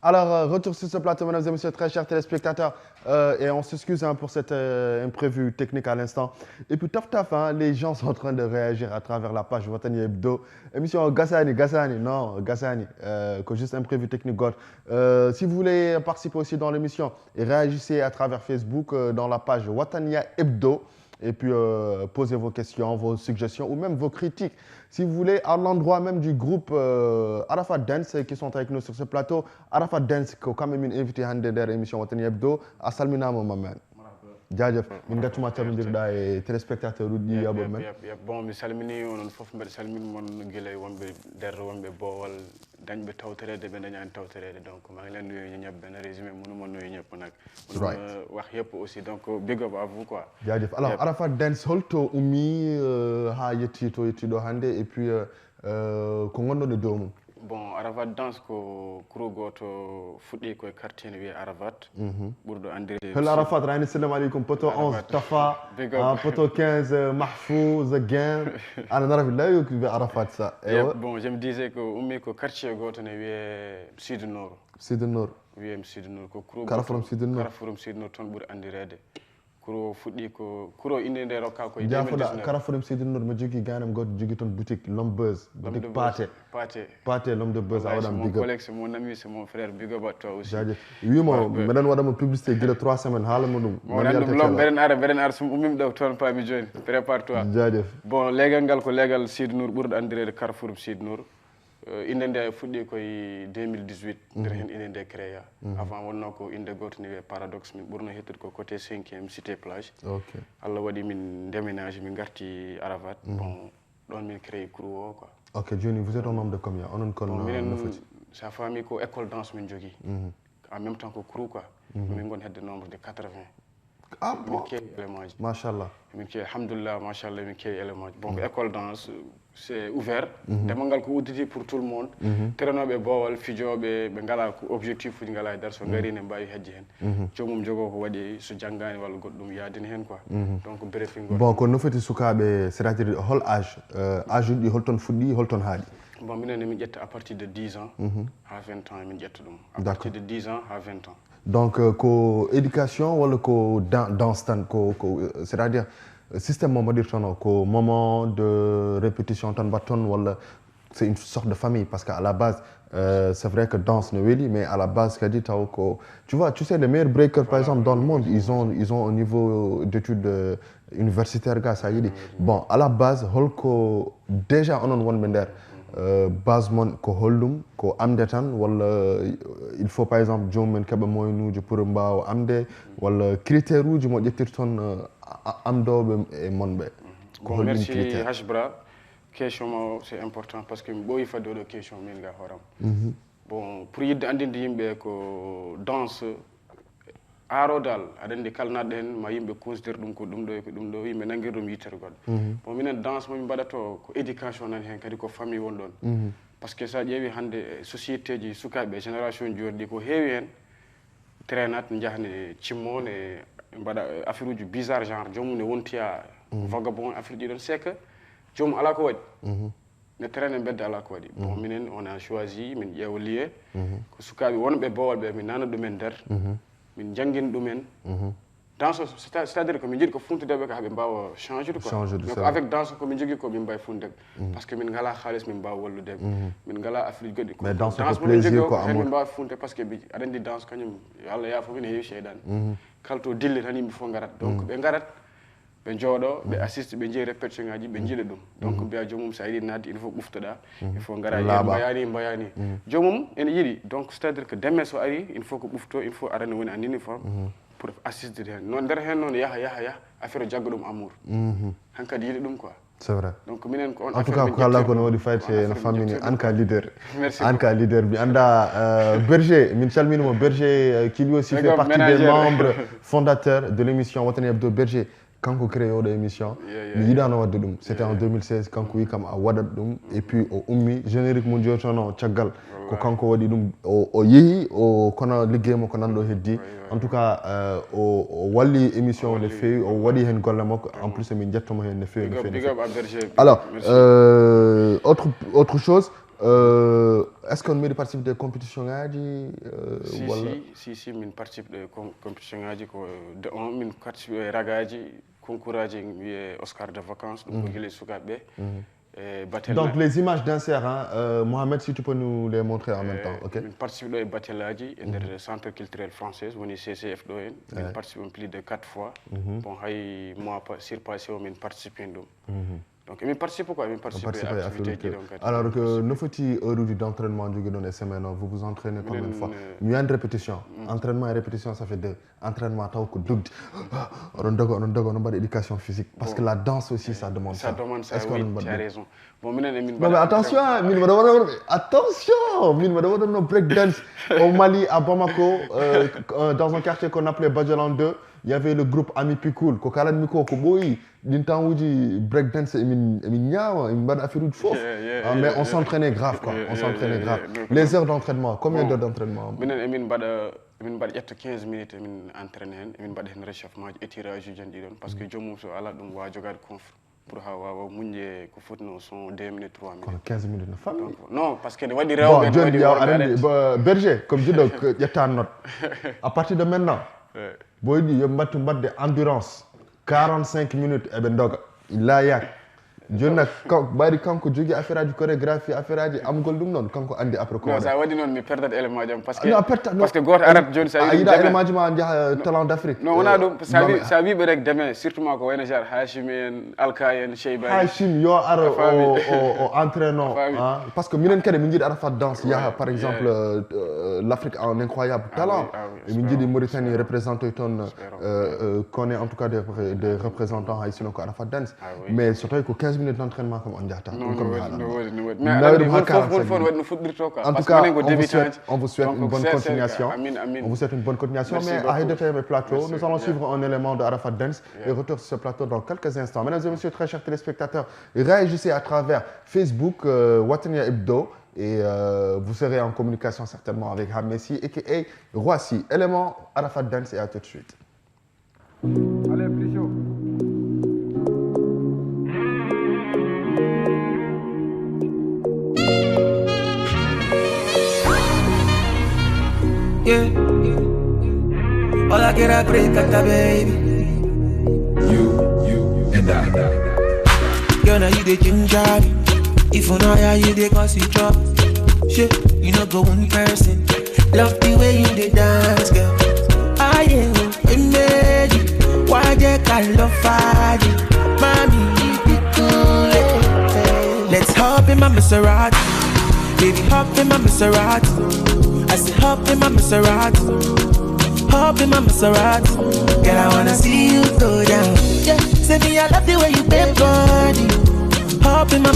Alors, retour sur ce plateau, mesdames et messieurs, très chers téléspectateurs. Et on s'excuse pour cet imprévu technique à l'instant. Et puis, taf, hein, les gens sont en train de réagir à travers la page Watani Hebdo. Émission Gassani, non, Gassani, que juste imprévu technique. God. Si vous voulez participer aussi dans l'émission, réagissez à travers Facebook dans la page Watania Hebdo. Et puis, posez vos questions, vos suggestions ou même vos critiques. Si vous voulez, à l'endroit même du groupe Arafat Dance qui sont avec nous sur ce plateau, Arafat Dance, qui quand même invité à l'émission Watani Hebdo, à Salmina Mohamed. jaajëf min gaccuma tarodirɗa e téléspectateur uji yaɓoɓe men bon mi salmini onon fof mbeɗa salmini mon guila wonɓe nder wonɓe boowal dañɓe tawtorede ɓe dañani tawtorede donc ma ngi leen nuyu ñëpp benn résumé mënuma nuyu ñëpp nag mënuma wax yëpp aussi donc big up à vous quoi jaajëf alors Arafat Dance holto ummi ha yetti to yettiɗo hannde et puis ko gonɗon e dow mum bon Arafat Dance ko kuro goto fuɗɗi koye quartier ne wiye Arafat ɓurɗo andirede hol Arafat rani salam aleykum poto 11 Tafa poto 15 Mahfouz Game ana narafi lawi ko wiye Arafat ça bon je me disais ko ummi ko quartier goto ne wiye Sud Nord wiyem Sud Nord ko kuro Karafurum Sud Nord toon ɓuri andirede kuro fuɗɗi ko kuro inde nde rokka koye jafoɗa Karafurum Sud Nord mo jogui ganam goto jogui toon boutique L'Homme Buzz boutique Paté L'Homme de Buzz a waɗam big up collègue c'est mon ami c'est mon frère big up à toi aussi jaajëf wimo meɗen waɗamo publicité guila 3 semaines haalamo ɗum mbeɗen ara somi ummimi ɗo toon paami joni prépare toi jaajëf bon leegal ngal ko leegal Sud Nord ɓurɗo andirede Carrefour Sud Nord inde nde fuɗɗi koye 2018 nder hen inde nde créa avant wonno ko inde goto ne wiye paradoxe min ɓurno hettude ko côté 5e cité plage Allah waɗi min déménage min garti Arafat bon ɗon min créé crew o quoi ok joni vous êtes un nombre de combien onon kon minen sa famille ko école danse min jogui en même temps ko crew quoi min gon hedde nombre de 80 ah bon min keewi élément ji machallah min keewi alhamdoulilah machallah min keewi élément ji bon ko école danse c'est ouvert demal ngal ko udditi pour tout le monde teranoɓe boowal fijoɓe ɓe ngala ko objectif uji ngala e nder so ngari ne mbawi hejje hen jomum jogo ko waɗi so janggani walla goɗɗum yaadini hen quoi donc briefing bon ko nofati sukaɓe c'est à dire hol âge âge uji ɗi holton fuɗɗi holton haaɗi bon minen min ƴetta à partir de 10 ans ha 20 ans min ƴetta ɗum à partir de 10 ans ha 20 ans donc ko éducation walla ko danse tan ko c'est à dire système mo mbaɗirtono ko moment de répétition tan mbatton walla c'est une sorte de famille parce qu'à la base c'est vrai que danse ne weeli mais à la base kadi taw ko tu sais les meilleurs breakers par exemple dans le monde ils ont un niveau d'études universitaire ga sa yiiɗi bon à la base holko déjà onon wonɓe nder base mon ko hollum ko amde tan walla il faut par exemple jomumen keɓa moyenuji pour mbawa amde walla critère uji mo ƴettirton amdoɓe e monɓe ko holɗum critère merci Hbra question mo c'est important parce que mi ɓooyi fadde oɗo question min ga hooram bon pour yidde andinde yimɓe ko danse aaro dal aɗa andi kala natɗo hen ma yimɓe considére ɗum ko ɗum ɗo e ko ɗum ɗo yimɓe nangguir ɗum yittere goɗɗo bon minen danse momin mbaɗato ko éducation nani hen kadi ko famille won ɗon par ce que sa ƴeewi hande société ji sukaɓe génération joni ɗi ko heewi hen trainat jahne cimmon e mbaɗa affaire uji bizarre genre jomum ne wontoya vagabond affaire ɗiɗon c'est que jomum ala ko waɗi ne traine bedda ala ko waɗi bon minen on a choisi min ƴeewa lieu ko sukaɓe wonɓe boowal ɓe min nana ɗumen nder min jangguina ɗumen danse c'est à dire que min jiiɗi ko funtudeɓe ko haaɓe mbawa changer quoi mais ko avec danse komin jogui ko min mbawi funtudeɓe par ce que min ngala haalis min mbawa walludeɓe min ngala affaire goɗɗi mais danse ko momin jogui plaisir o ko hen min amour mbawa funtude par ce que aɗa andi danse kañum Allah yaafo min heewi seeɗani kala to dille tan yimɓe fof garat donc ɓe garat ɓe jooɗo ɓe assiste ɓe jeeyi répétition ngaji ɓe jiiɗa ɗum donc mbiya jomum sa yiiɗi nadde il faut ɓuftoɗa il faut gara mbayani jomum ene yiiɗi donc c'est à dire que deme so ari il faut ko ɓufto il faut arane woni en uniforme pour assister hen noon nder hen noon yaha affaire jagga ɗum amour hankkadi yiiɗi ɗum quoi c'est vrai donc minen ko on en tout cas ko kala kono waɗi fayte no fammini an ka leader an ka leader mi anda Berger min calminimo Berger qui lui aussi fait partie des membres fondateurs de l'émission Watani Hebdo Berger kanko créé oɗo émission mi yiɗano wadde ɗum c'était en 2016 kanko wi kam a waɗat ɗum et puis o ummi générique mum joni toon o caggal ko kanko waɗi ɗum o yeehi o kono liggey mo ko nanɗo heddi en tout cas o walli émission o no feewi o waɗi hen golle makko en plus min jettomo hen no feewi no feewi alors autre chose est-ce qu'on participe des compétitions si min participe des compétitions ko de on min participe ragaji concours Oscar de vacances donc les sukabe donc les images d'insert Mohamed, si tu peux nous les montrer en même temps. OK. Min participe do batelaji le centre culturel français woni CCF do en min participe plus de 4 fois bon hay moi surpassé min participe donc je participe quoi, je participe à l'activité. Alors que nos petits heures d'entraînement du Guénon et semaine, vous vous entraînez combien de fois? Il y a une répétition. Entraînement et répétition, ça fait 2. Entraînement, on a éducation physique. Parce que la danse aussi, ça demande ça. Ça demande ça, oui, tu as raison. Bon, non, mais attention, attention, breakdance au Mali, à Bamako, dans un quartier qu'on appelait Badjalan 2. Il y avait le groupe Ami Pikoul, Kokalan Miko Koboyi, d'un temps où dit breakdance et mais on s'entraînait grave quoi, on s'entraînait grave. Les heures d'entraînement, combien d'heures d'entraînement? 15 minutes entraîner, un réchauffement et tirage parce que je me suis allé dans conf pour avoir mouillé ko fotno son 2 minutes 3 minutes. 15 minutes na famille. Non parce que wadi rew berger comme je donc il y a ta note. À partir de maintenant boy di mbattu mbadde endurance 45 minutes e be doga illa yak jonna bari kanko jogi affaire du chorégraphie affaire du amgol dum non kanko andi après ko non ça wadi non mi perdre élément jam parce que goto arat joni ça ida élément jama talent d'Afrique non on a dum ça bi be rek demain surtout ko wayna jar Hashim en Alkayen Cheybani Hashim yo aro au entraîneur parce que minen kade min jidi Arafat danse ya par exemple l'Afrique a un incroyable talent min jidi Mauritanie représenté ton connaît en tout cas des représentants haïtiens ko Arafat dance mais surtout ko 15 minutes d'entraînement comme on dit. En tout cas, on vous souhaite une bonne continuation. On vous souhaite une bonne continuation. Mais à RDTM Plateau, nous allons suivre un élément de Arafat Dance et retour sur ce plateau dans quelques instants. Mesdames et messieurs, très chers téléspectateurs, réagissez à travers Facebook, Watania Hebdo. Et vous serez en communication certainement avec Hamessi et Roissy. Élément Arafat Dance et à tout de suite. Allez, plus chaud. Yeah. All I get a break at the baby. You and I. Girl, now you the ginger. If you know how you the cause you drop. Shit, you know go one person. Love the way you the dance, girl. I am amazing. Why they call love fire? Mommy, you be cool. Let's hop in my Maserati. Baby, hop in my Maserati. I said hop in my Maserati, hop in my Maserati. Girl, I wanna see you go down. Yeah, say me I love the way you bend body. Hop in my.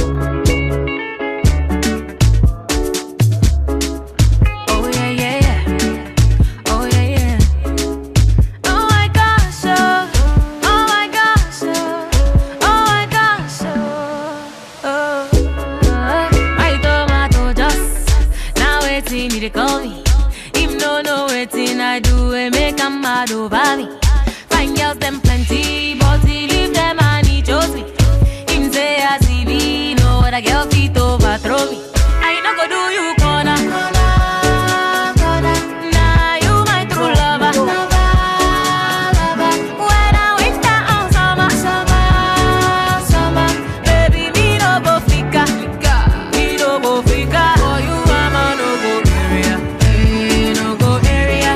Oh yeah yeah yeah, oh yeah yeah. Oh my gosh, oh my gosh, oh my gosh, oh. My tomato just now waiting to call me. No waiting I do it make them mad over me. Fine girls them plenty, but he leave them and he chose me. Him say I see me, know what a girl feet overthrow me. I not go do you corner. Nah, you my true lover. When I wake down on summer, baby me no go fika, me no go fika. For you I'm a no go area.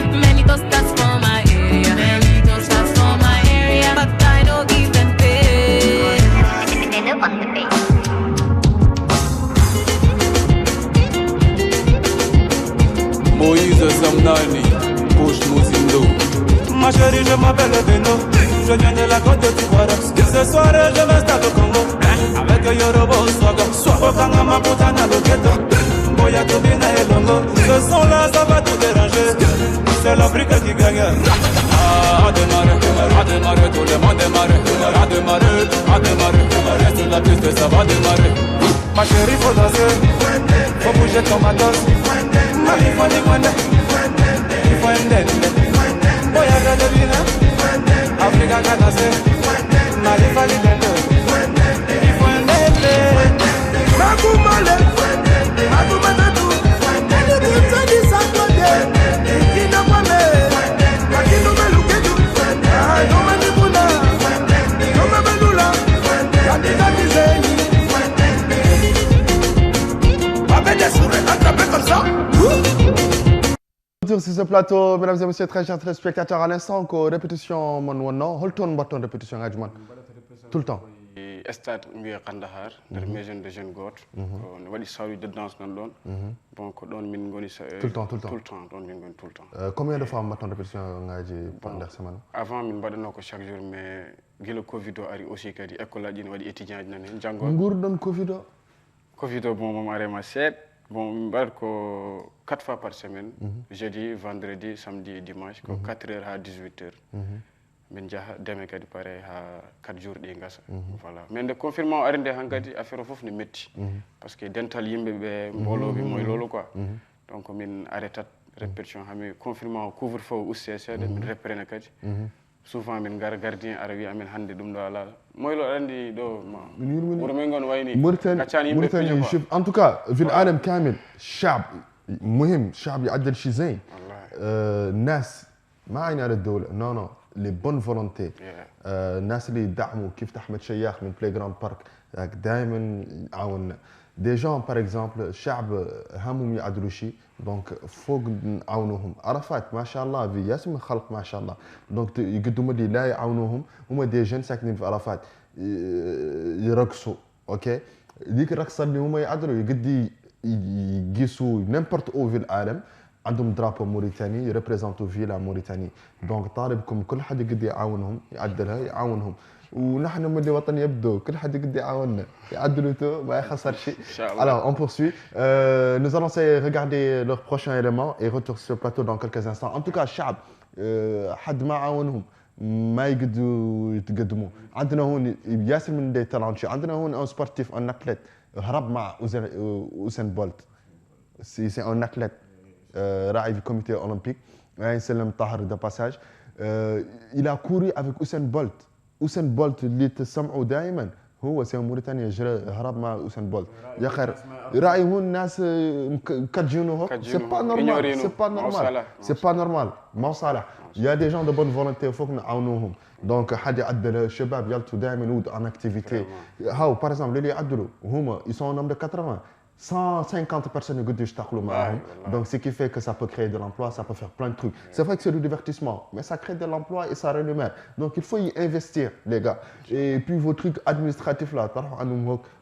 That's for my area. Many toast that's for my area. But I don't give them pay. Moïse Zamnani, Bouche Mouzindo. Ma chérie, je m'appelle Beno. Je viens de la côte d'Ivoire. Ce soir, je m'installe au Congo. Avec Yorobo Swaga. Soit Kanga Maputana Loketo. Boya Tobina et Longo. Ce son-là, ça va tout déranger. C'est l'Afrique qui gagne. À démarrer, tout le monde démarrer. À démarrer, sur la piste, ça va démarrer. Ma chérie, faut danser, faut bouger comme ma danse. Il faut des moines, il faut un dent. Boya Gadovina, Africa qui danse. Mali Fali Dendo, il faut un dent. Magoumale, Magoumale. ce plateau, mesdames et messieurs, très chers téléspectateurs. À l'instant, que répétition, mon non, holton bâton répétition, Adjman. Tout le temps. Stade mbiya Kandahar nder maison de jeune goto no waɗi saluji de danse nan ɗon bon ko ɗon min goni tout le temps ɗon min goni tout le temps. Combien de fois mbatton répétition ngaji pendant semaine? Avant min mbaɗano ko chaque jour mais guila covid o ari aussi kadi école aji ne waɗi étudiant ji nan hen janggo gurɗon covid o bon mom arema seeɗa bon min mbaɗat ko 4 fois par semaine jeudi vendredi samedi et dimanche ko 4h ha 18h min jaha deme kadi pare ha 4 jours ɗi gasa voilà mais nde confinement ari nde han kadi affaire o foof ne metti par ce que dental yimɓe ɓe mboloɓe moye lolo quoi donc min arrêtat répétition hami confinement couvre feu uste seeɗa min reprene kadi souvent min gara gardien ara wiya amen hannde ɗum ɗo ala moylo aɗa andi ɗo wuro men gon wayni gaccani yimɓe piño en tout cas ville adam kamil شعب مهم شعب يعدل شي زين الناس ما عين على الدولة non les bonnes volontés الناس اللي يدعموا كيف احمد شياخ من بلاي جراوند بارك دائما يعاوننا دي جون باغ اكزومبل الشعب همهم يعدلوا شيء دونك فوق نعاونوهم عرفات ما شاء الله في ياسم الخلق ما شاء الله دونك يقدموا لي لا يعاونوهم هما دي جون ساكنين في عرفات يرقصوا اوكي ديك الرقصه اللي هما يعدلوا يقدي يقيسوا نيمبورت او في العالم عندهم درابو موريتاني يريبريزونتو فيلا موريتاني دونك طالبكم كل حد يقدر يعاونهم يعدلها يعاونهم ونحن من اللي وطن يبدو كل حد يقدر يعاوننا يعدلوا تو ما يخسر شيء. Alors on poursuit. Nous allons regarder leur prochain élément et retour sur le plateau dans quelques instants. En tout cas الشعب حد ما عاونهم ما يقدروا يتقدموا. عندنا هون ياسر من دي تالانتشي عندنا هون ان سبورتيف ان اتليت هرب مع اوسين بولت سي ان اتليت راعي في comité olympique يسلم طاهر de passage il a couru avec Usain Bolt. Usain Bolt اللي تسمعوا دائما هو سي موريتانيا هرب مع Usain Bolt يا خير راعي هون الناس كتجونو سي با نورمال سي با نورمال ما صالح يا دي جون دو بون فولونتي فوق نعاونوهم دونك حد يعدل الشباب يلتو دائما ود ان اكتيفيتي هاو باغ اكزومبل اللي يعدلوا هما ils sont en nombre de 80 150 personnes يقدروا يشتغلوا معاهم donc ce qui fait que ça peut créer de l'emploi ça peut faire plein de trucs c'est vrai que c'est du divertissement mais ça crée de l'emploi et ça rémunère donc il faut y investir les gars et puis vos trucs administratifs là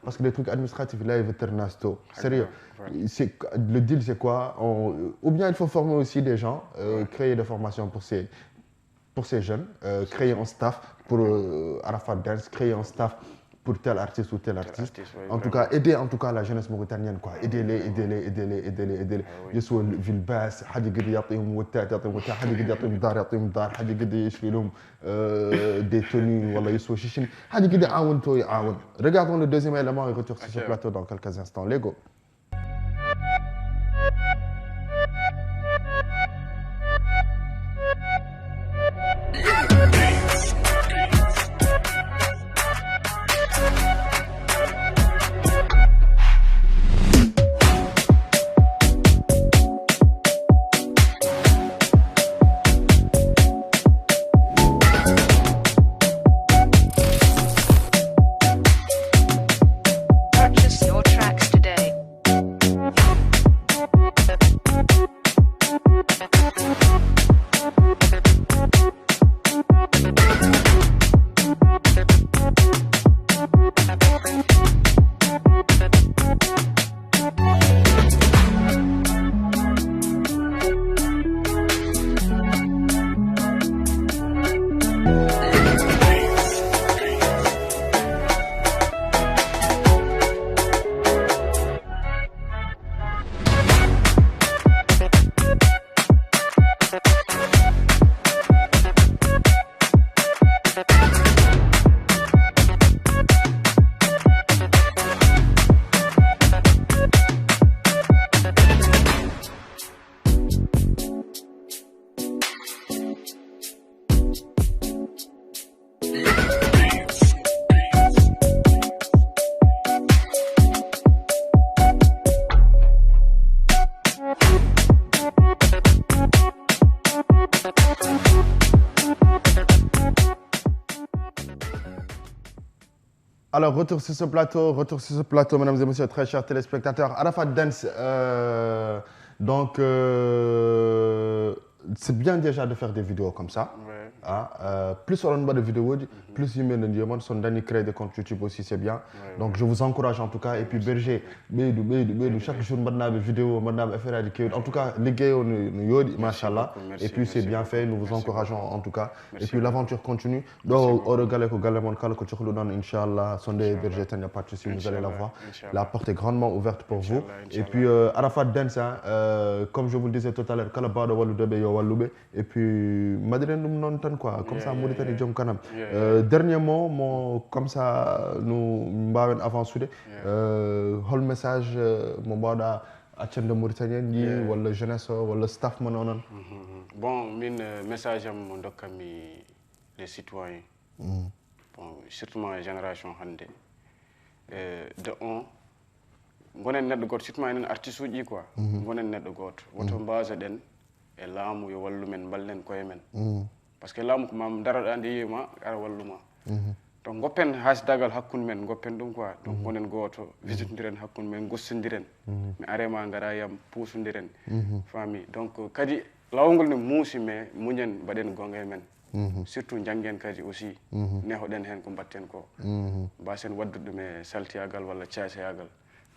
parce que les trucs administratifs là ils veulent nasto sérieux le deal c'est quoi ou bien il faut former aussi des gens créer des formations pour ces jeunes créer un staff pour Arafat Dance créer un staff pour tel artiste ou tel artiste. En tout cas, aider en tout cas la jeunesse mauritanienne quoi. Aider-les. يسوى في الباس حد يقدر يعطيهم وتات يعطيهم وتات حد يقدر يعطيهم دار يعطيهم دار حد يقدر يشفي لهم دي توني والله يسوى شيء حد يقدر يعاون تو يعاون. Regardons le deuxième élément et retour sur ce plateau dans quelques instants. Lego. Alors, retour sur ce plateau, mesdames et messieurs, très chers téléspectateurs. Arafat Dance, Donc, c'est bien déjà de faire des vidéos comme ça. Ouais. Ah, plus on a de vidéos, plus il me le son dernier créer des comptes YouTube aussi, c'est bien. Donc, je vous encourage en tout cas. Et puis, Berger, chaque jour, maintenant, des vidéos, maintenant, en tout cas, les gars, nous machallah. Et puis, c'est bien fait. Nous vous encourageons en tout cas. Et puis, l'aventure continue. Donc, au regard de Galemon, Inch'Allah, Sondé Berger, il n'y a pas de souci, vous allez la voir. La porte est grandement ouverte pour vous. Et puis, Arafat Dance, comme je vous le disais tout à l'heure, Kalabada Waludebe, Yowaloube. Et puis, Madeleine, non, quoi. Comme ça, Mauritanie, Djom Kanam. Dernier mot, comme ça, nous avons soudé. Le message, mon bada, à de Mauritanie, ou la jeunesse, ou le staff, mon bon, mon message, mon docami, les citoyens, bon, surtout ma génération, de on, gonen neddo goto surtout en artiste uji quoi gonen neddo goto woto mbasa den e laamu yo wallu men ballen koye men parce que laamu ko mam daraɗa nde yima ara walluma donc goppen hasdagal hakkunde men goppen ɗum quoi donc gonen goto visitodiren hakkunde men gossodiren mi arema ngara yam puusodiren fami donc kadi lawol ne muusi mais muñen mbaɗen gonga e men surtout janggen kadi aussi nehoɗen hen ko mbatten ko mbasen waddude ɗum e saltiyagal walla cacayagal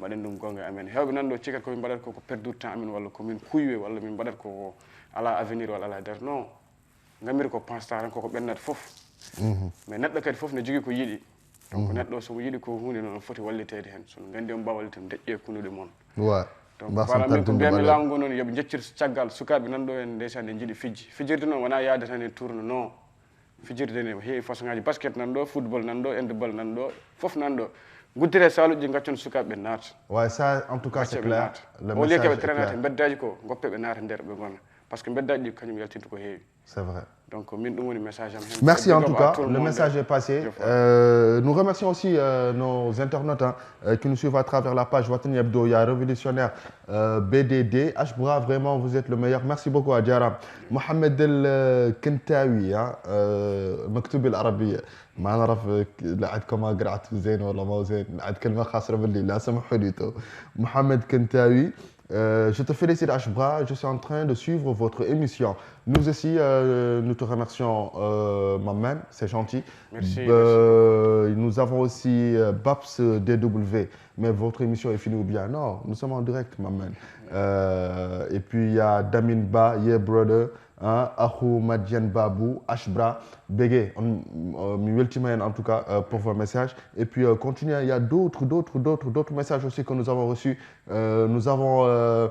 mbaɗen ɗum gonga amen hewɓe nan ɗo cikat komin mbaɗat ko perdure temps amen walla komin kuywe walla min mbaɗat ko ala avenir walla ala dar non gamiri ko pensata tan koko ɓennata foof mais neɗɗo kadi foof ne jogui ko yiɗi donc neɗɗo somo yiɗi ko hunde noon foti wallitede hen sono gandi on mbawa wallitede deƴƴe kunuɗe moon donc voilà min ko mbiyami laamu ngu noon yooɓe jeccir caggal sukaɓe nan ɗo en ndeysan ne jiiɗi fijirde noon wona yaade tan e tourne non fijirde ne heewi façon ngaji basket nan ɗo football nan ɗo handball nan ɗo foof nan ɗo guddire saluji gaccon sukaɓe naata ouais ça en tout cas c'est clair le message est clair traînate beddaji ko goppeɓe naata nder ɓe gona parce que beddaji ɗi kañum yaltinta ko heewi c'est vrai donc min ɗum woni message am hen merci en tout cas le message est passé nous remercions aussi nos internautes qui nous suivent à travers la page Watani Hebdo il y a Révolutionnaire BDD Ashbra vraiment vous êtes le meilleur merci beaucoup à Diaram Mohamed El Kentawi مكتوب بالعربية ما نعرف لعد كما قرأت زين ولا ما زين لعد كلمة خاصة باللي لا سمحوا لي تو محمد كنتاوي je te félicite Ashbra, je suis en train de suivre votre émission. Nous aussi, nous te remercions maman, c'est gentil. Merci, nous avons aussi Babs DW, mais votre émission est finie ou bien? Non, nous sommes en direct maman. Et puis il y a Damin Ba, Yeah Brother, Ahou Madian Babou, Ashbra, Bégué, en tout cas pour vos messages. Et puis continuez, il y a d'autres messages aussi que nous avons reçus. Nous avons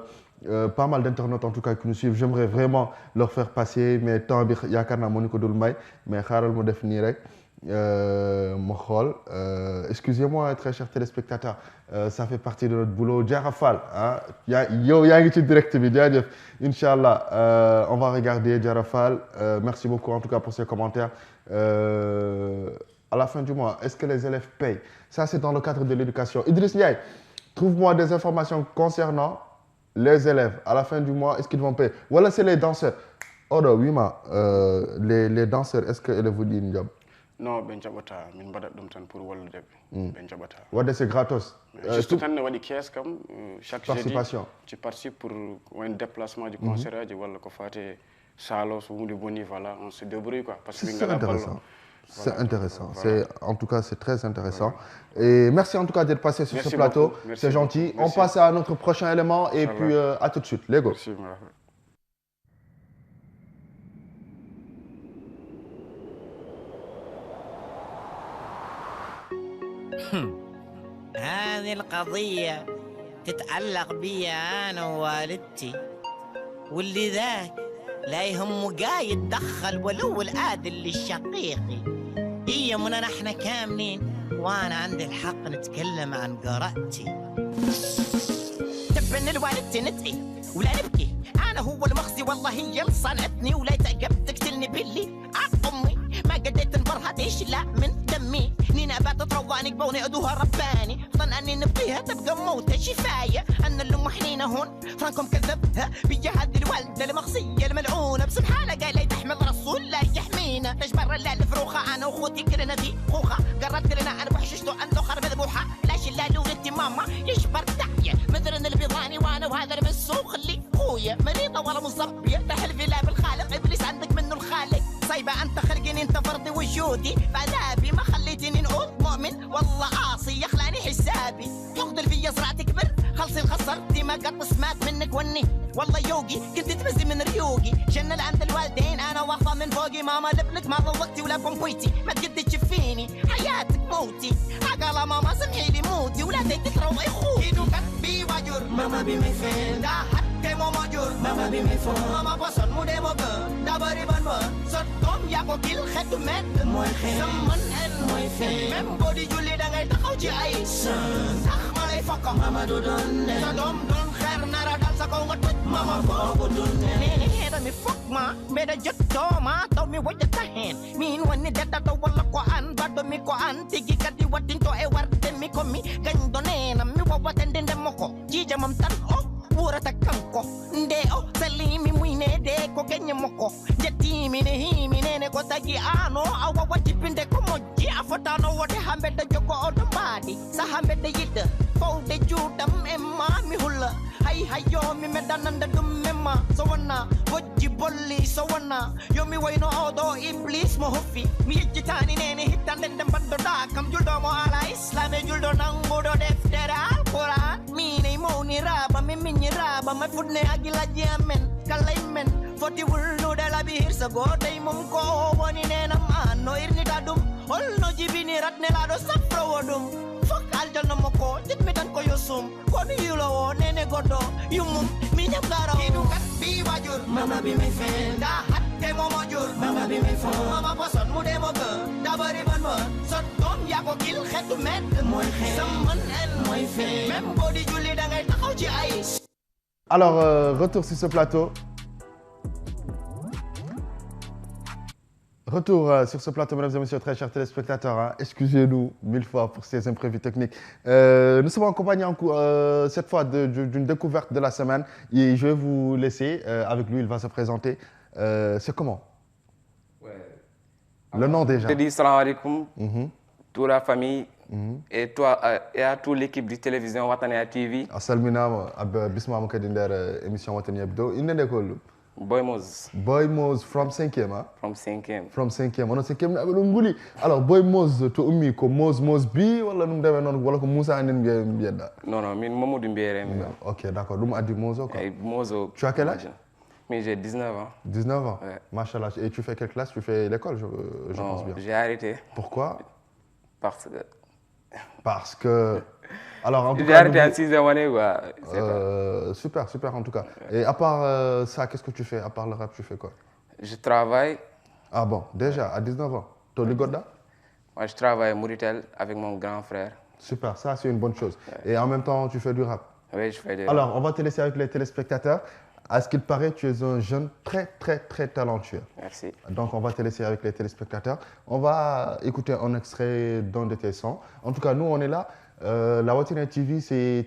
pas mal d'internautes en tout cas qui nous suivent. J'aimerais vraiment leur faire passer, mais tant que Yakarna Monico Doulmay, mais Kharal mo def ni rek. Excusez-moi très chers téléspectateurs, ça fait partie de notre boulot. Jarafal, hein? Yo, il y a un petit direct vidéo. Inch'Allah, on va regarder Jarafal. Merci beaucoup en tout cas pour ces commentaires. À la fin du mois, est-ce que les élèves payent? Ça, c'est dans le cadre de l'éducation. Idriss Ndiaye, trouve-moi des informations concernant les élèves. À la fin du mois, est-ce qu'ils vont payer? Voilà, c'est les danseurs. Oh, oui, les danseurs, est-ce qu'ils vous disent un job? Non, ben jabata min badat dum tan pour wallude ben jabata wadde c'est gratos juste tan ne wadi caisse kam chaque participation jeudi tu participes pour un déplacement du concert aji walla ko faté salo so hunde boni voilà on se débrouille quoi parce que c'est intéressant c'est intéressant c'est en tout cas c'est très intéressant et merci en tout cas d'être passé sur ce plateau c'est gentil on passe à notre prochain élément et puis à tout de suite Lego merci. هذه القضية تتعلق بي أنا ووالدتي واللي ذاك لا يهم قايد دخل ولو العادل للشقيقي هي مننا احنا كاملين وانا عندي الحق نتكلم عن قراءتي تبن الوالدتي ندعي ولا نبكي انا هو المخزي والله هي صنعتني ولا تعقب تقتلني باللي امي ما قديت نبرها لا من دمي نينا بات ترواني قبوني ادوها رباني ظن اني نبيها تبقى موتة شفاية انا اللي محنينة هون فرانكم كذبها بيا هذه الوالدة المخزية الملعونة بسبحانه قال لي تحمل رسول لا يحمينا تجبر لا الفروخة انا واخوتي كلنا ذي خوخة قررت لنا انا بحششتو انه خرب ذبوحة لاش لا لولدتي ماما يشبر دعية كثر ان البيضاني وانا وهذا اللي بالسوق خليه خويا مريضه ولا مصبيه تحلفي لا بالخالق ابليس عندك منه الخالق صايبه انت خلقني انت فرضي وجودي بعذابي ما خليتني نقول مؤمن والله عاصي يخلاني حسابي يغدر فيا زرعة كبر خلصي خسرتي ما قط سمعت منك وني والله يوقي كنت تمزي من ريوقي جنة عند الوالدين انا واقفه من فوقي ماما لبنك ما ضوقتي ولا بومبويتي ما تقدر تشفيني حياتك موتي عقالة ماما سمحي لي موتي ولادي تتروض اخوتي دوكت بي واجر ماما بي مي فين دا حتى ماما جور ماما بي مي فون ماما بصر مودي موغن دا بري بانوا صدقم ياكو كيل خدو مد موي خين سمن ان موي فين مم بودي جولي دا ngay taxaw ci ay sax ma lay fakka mama du don sa dom don xer nara dal sa ko nga toj mama foofu dun ne da mi fok ma me da jot do ma taw mi wajja tahen min woni dedda to wala ko an baddo mi ko an tigi kadi watin to e warde mi ko mi gañ do nena mi wawata ndende moko jija mam tan o wurata kanko nde o salimi muine de ko gagne moko jettimi ne himi nene ko tagi ano awa wati pinde ko mojji afotano wote hambe da jogo o do madi sa hambe de yidda fawde juudam e mami hulla hay hayo mi medananda dum memma so wonna wojji bolli so wonna yo mi wayno odo iblis mo hoffi mi yejjitani nene hittande de baddo da kam juldo mo ala islam e juldo nangudo deftere alquran mi ne mawni raba mi minni raba ma fudne agilaji amen kalay men foti wulno de la bir sa godey mum ko woni nenam anno irnita dum holno jibini ratne la do safro wodum fok aljanna mako jitmi tan ko yosum kon yulo wo nene goddo yumum mi nyam garo kidu kat bi wajur mama bi me fen da hatte momo jur mama bi me fon mama boson mu de mo ga da bari ban mo sot dom ya ko kil xetu met moy xé samman en moy fe même body julli da ngay taxaw ci ay. Alors, retour sur ce plateau. Retour sur ce plateau, mesdames et messieurs, très chers téléspectateurs. Hein. Excusez-nous 1000 fois pour ces imprévus techniques. Nous sommes en compagnie cette fois d'une découverte de la semaine. Et je vais vous laisser avec lui, il va se présenter. C'est comment? Le nom déjà. Je dis salam alaikum, toute la famille et toi et à toute l'équipe de télévision Watania TV. Assalminama bisma mukadi nder émission Watania Hebdo. Inde ko Boy Moz. Boy Moz from 5e, hein? From 5e. From 5e. On a 5e na ɗum nguli. Alors Boy Moz to ummi ko Moz bi wala ɗum dewe noon wala ko Moussa anen mbiyedda? Non non, min Mamadou mbiyere. OK, d'accord. Ɗum addi Mozo quoi. Mozo. Tu as quel âge? Mais j'ai 19 ans. 19 ans? Ouais. Machallah. Et tu fais quelle classe? Tu fais l'école, je pense bien. J'ai arrêté. Pourquoi? Parce que... Alors, en tout j'ai arrêté en 6e année, quoi. Super, super en tout cas. Et à part ça, qu'est-ce que tu fais? À part le rap, tu fais quoi? Je travaille. Ah bon, déjà, à 19 ans. Tu es Ligoda? Moi, je travaille à Muritel avec mon grand frère. Super, ça c'est une bonne chose. Ouais. Et en même temps, tu fais du rap? Oui, je fais du rap. Alors, on va te laisser avec les téléspectateurs. À ce qu'il paraît, tu es un jeune très talentueux. Merci. Donc, on va te laisser avec les téléspectateurs. On va écouter un extrait d'un de tes sons. En tout cas, nous, on est là. La Watania TV, c'est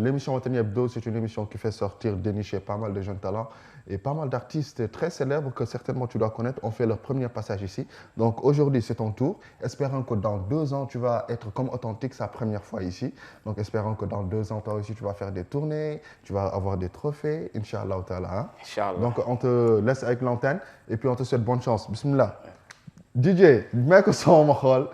l'émission Watania Hebdo, c'est une émission qui fait sortir, dénicher pas mal de jeunes talents et pas mal d'artistes très célèbres que certainement tu dois connaître ont fait leur premier passage ici. Donc aujourd'hui, c'est ton tour. Espérons que dans 2 ans, tu vas être comme Authentique sa première fois ici. Donc espérons que dans 2 ans, toi aussi, tu vas faire des tournées, tu vas avoir des trophées, Inch'Allah ta'ala. Hein? Inch'Allah. Donc on te laisse avec l'antenne et puis on te souhaite bonne chance. Bismillah. DJ, mec, son mahol.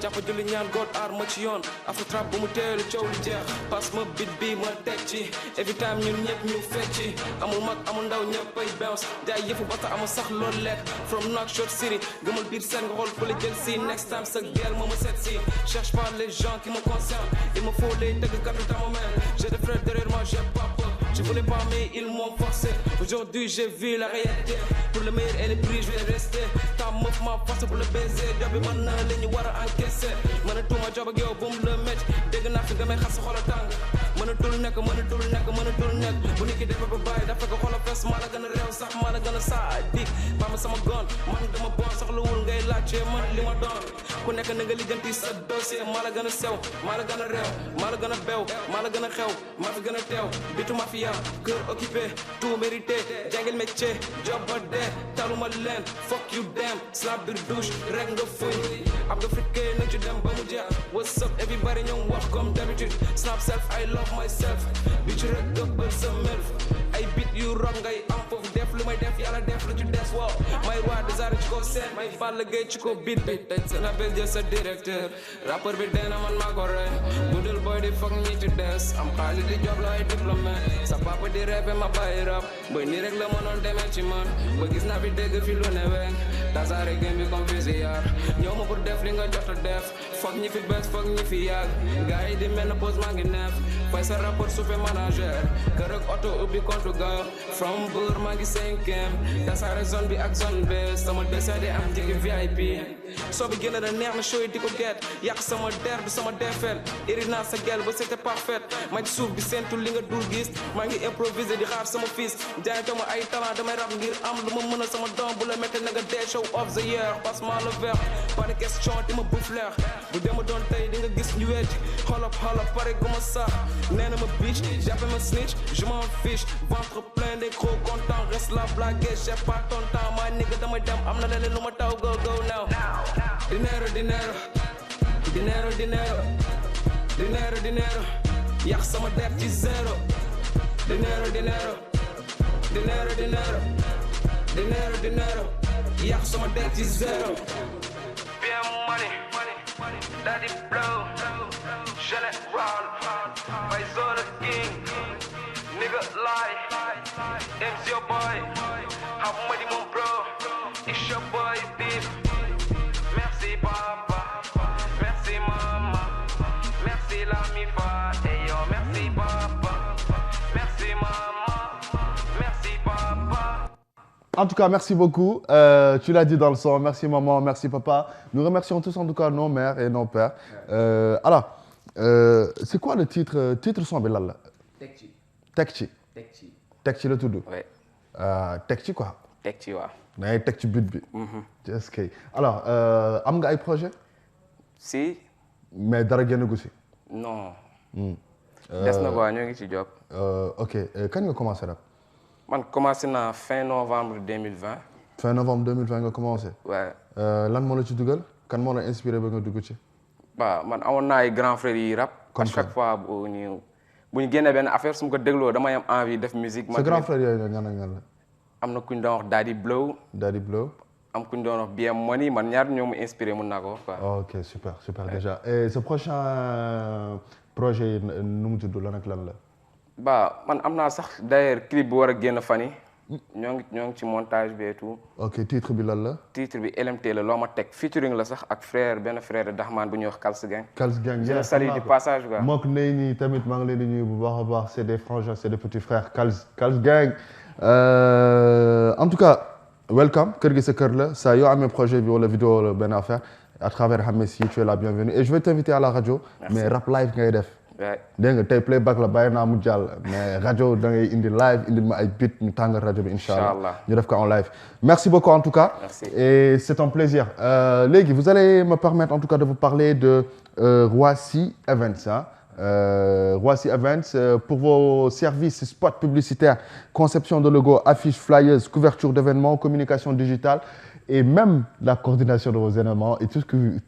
jàpp julli ñaan God aar ma ci yoon afro trap bu mu teelu coow li jeex pass ma bit bi ma teg ci every time ñun ñëpp ñu fecci amul mag amul ndaw ñëppay bounce jaay yëfu bata amul sax lool lekk from Nouakchott City gëmal biir seen nga xool ku la jël si next time sa gel ma set si cherche pas les gens qui me concernent il me faut les tëggkatu dans ma main j'ai des frères derrière moi j'ai pas peur je voulais pas mais ils m'ont forcé aujourd'hui j'ai vu la réalité pour le meilleur et le prix je vais rester ta meuf ma force pour le baiser job bi mën na la ñu war a encaisser mën a tuuma job ak yow bu mu la métti dégg naa fi nga may xas sa xol a tàng mënatul nekk bu nit ki defee ba bàyyi dafa ko xoolal fes maa la gën a réew sax maa la gën a saadik maama sama gon man dama bon soxlawul ngay laajte man li ma doon ku nekk na nga lijjanti sa dossier maa la gën a sew maa la gën a réew maa la gën a bew maa la gën a xew maa fi gën a teew bitu mafia kër occupé tout mérité jàngil métier job ba dee taluma leen fuck you damn slap bir douche rek nga fuy ab nga fritkee na ci dem ba mu jeex what's up everybody ñoom wax comme d'habitude snap self I love myself bi ci rek gëbbal sa melf ay bit yu rock ngay am foofu def lu may def yàlla def lu ci des wow may roi des arts ci ko seen may Balla Gaye ci ko beat bi tey seen appel jël sa directeur rappeur bi dee na man maa ko rey budul boy di foog ñi ci des am xaalis di job la ay diplômé sa papa di rêve ma bàyyi rap boy nii rek la mënoon demee ci man ba gis naa fi dégg fi lu ne weng tasaare game bi comme fusillard ñëw ma pour def li nga jot a def foog ñi fi bees foog ñi fi yàgg gars yi di mel na pause maa ngi neef fay sa rapport suufe manager kër ak oto ubbi compte gaaw from Bour maa ngi 5e tasaare zone bi ak zone B sama décédé am njëkki VIP soo bi gën a neex na show yi di ko get yàq sama der du sama defet iri naa sa gel ba c'était parfait maa ci suuf di seentu li nga dul gis maa ngi improviser di xaar sama fils jaayante ma ay talent damay rap ngir am lu ma mën a sama doom bu la méttee na nga dee show of the year passe-moi le verre pas de question di ma bouffe l'air bu dema doon tey di nga gis ñu weddi xolop pare gu ma sax nee na ma bitch jàppe ma snitch je m'en fiche ventre plein des gros contents reste la blague j'ai pas ton temps maa nigga damay dem am na leneen lu ma taw go now dinero yàq sama der ci zéro dinero yàq sama der ci zéro bien money daddy blow general by Zola King nigga lie MC your boy how money mon bro it's your boy beef merci papa merci mama merci la mi fa et yo merci papa merci mama merci papa. En tout cas, merci beaucoup. Tu l'as dit dans le son. Merci maman, merci papa. Nous remercions tous en tout cas nos mères et nos pères. Alors, c'est quoi le titre son bi lan la. Tekci la tudd. Ouais. Tekci quoi. Tekci waaw. da ngay teg ci but bi. est-ce que alors am nga ay projet. si. mais dara génn gu si. non. des na quoi ñoo ngi ci job. ok kañ nga commencé rap. man commencé naa fin novembre 2020. fin novembre 2020 nga commencé. ouais. lan moo la ci dugal kan moo la inspiré ba nga dugg ci. waaw man amoon naa ay grand frères yi rap. comme à chaque fois bu ñu génnee benn affaire su ma ko dégloo damay am envie def musique. sa grand frère yooyu ñan ak ñan la. am na ku ñu doon wax Daddy Blow. Daddy Blow. am ku ñu doon wax BM Money man ñaar ñoo ma inspiré mun naa ko wax quoi. ok super ouais. Déjà et ce prochain projet nu mu tudd lan ak lan la. ba man am naa sax d'ailleurs clip bu war a génn fan yi ñoo ngi ci montage bi et tout. ok titre bi lan la. titre bi LMT la loo ma teg featuring la sax ak benn frère de Dahman bu ñuy wax Kals Gang. Kals Gang je le salue du passage quoi. mook nay nii tamit maa ngi leen di nuyu bu baax a baax c'est des frangins c'est des petits frères Kals Gang. En tout cas welcome kër gi sa kër la saa yoo amee projet bi wala vidéo wala benn affaire à travers Hamessi tu es la bienvenue et je vais t'inviter à la radio. Merci. Mais rap live ngay def. dégg nga tey playback la bàyyi naa mu jàll mais rajo da ngay indi live indi ma ay beat ñu tàngal rajo bi incha allah ñu def ko en live. Merci beaucoup en tout cas. Merci. Et c'est un plaisir. Léegi vous allez me permettre en tout cas de vous parler de Roissy Events hein. Roissy Events pour vos services spots publicitaires, conception de logo, affiches, flyers, couverture d'événements, communication digitale et même la coordination de vos événements et tout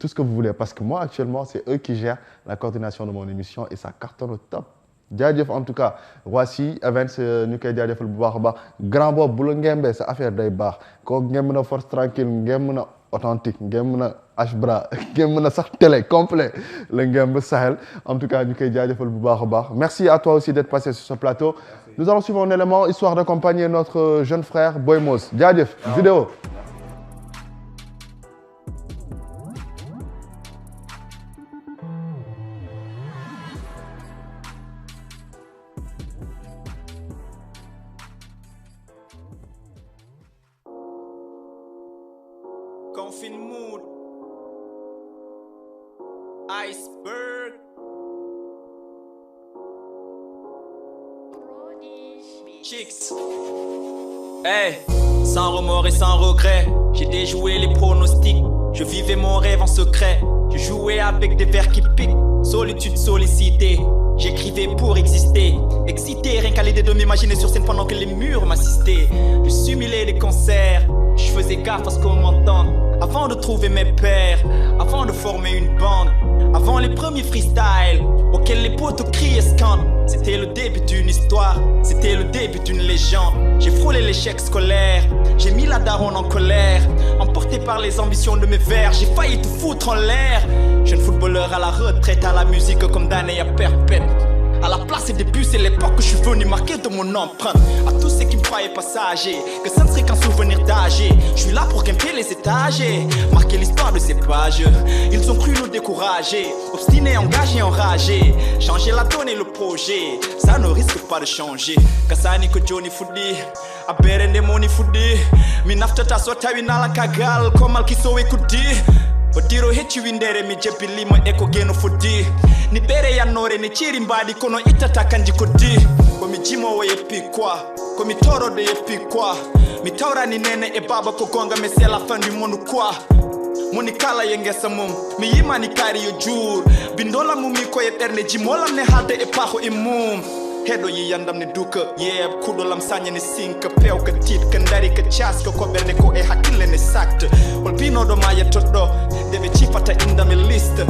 ce que vous voulez. Parce que moi actuellement c'est eux qui gèrent la coordination de mon émission et ça cartonne au top. jaajëf en tout cas Roissy Events ñu koy jaajëfal bu baax a baax grand boobu bu la ngembee sa affaire day baax kooku ngem na force tranquille ngem na authentique ngem na H-Bra ngem na sax télé complet la ngemb Sahel en tout cas ñu koy jaajëfal bu baax a baax. Merci à toi aussi d'être passé sur ce plateau. Nous allons suivre un élément histoire d'accompagner notre jeune frère Boy Mos jaajëf vidéo. Confine mood Iceberg Chicks. Hey, sans remords et sans regret, j'ai déjoué les pronostics. Je vivais mon rêve en secret. Je jouais avec des vers qui piquent. Solitude, sollicité. J'écrivais pour exister. Excité, rien qu'à l'idée de m'imaginer sur scène pendant que les murs m'assistaient. Je simulais des concerts. Je faisais gaffe à ce qu'on m'entende. Avant de trouver mes pairs, avant de former une bande, avant les premiers freestyles auxquels les potes crient et scandent. C'était le début d'une histoire, c'était le début d'une légende. J'ai frôlé l'échec scolaire, j'ai mis la daronne en colère. Emporté par les ambitions de mes vers, j'ai failli tout foutre en l'air. Jeune footballeur à la retraite, à la musique condamné à perpète. À la place des bus, c'est l'époque que je suis venu marquer de mon empreinte. À tous ceux qui me croyaient passagers, que ça ne serait qu'un souvenir d'âgé. Je suis là pour grimper les étages et marquer l'histoire de ces pages. Ils ont cru nous décourager, obstinés, engagés, enragés. Changer la donne et le projet, ça ne risque pas de changer. Kasani ko Johnny Foudi, aberende moni Foudi. Mi naftata so tawi nala kagal, komal kiso e kudi. Odiro hecci windere mi jebbi lima e ko geno foddi. Ni bere yannore ni ciri mbadi kono ittata kanji koddi. Komi jimowo yeppi quoi, komi torode yeppi quoi. Mi tawrani nene e baba ko gonga mais c'est la fin du monde quoi. Moni kala yengesa mum, mi yimani kari yo jour. Bindola mumi ko e berne jimolam ne halde e paho e mum. Hedo yi yandam ne duka, yeb kudolam sanya ne sinka. Pew ka tit ka ndari ka chaska ko berne ko e hakile ne sakte. Ol pino do maya todo, debe chifata inda me list.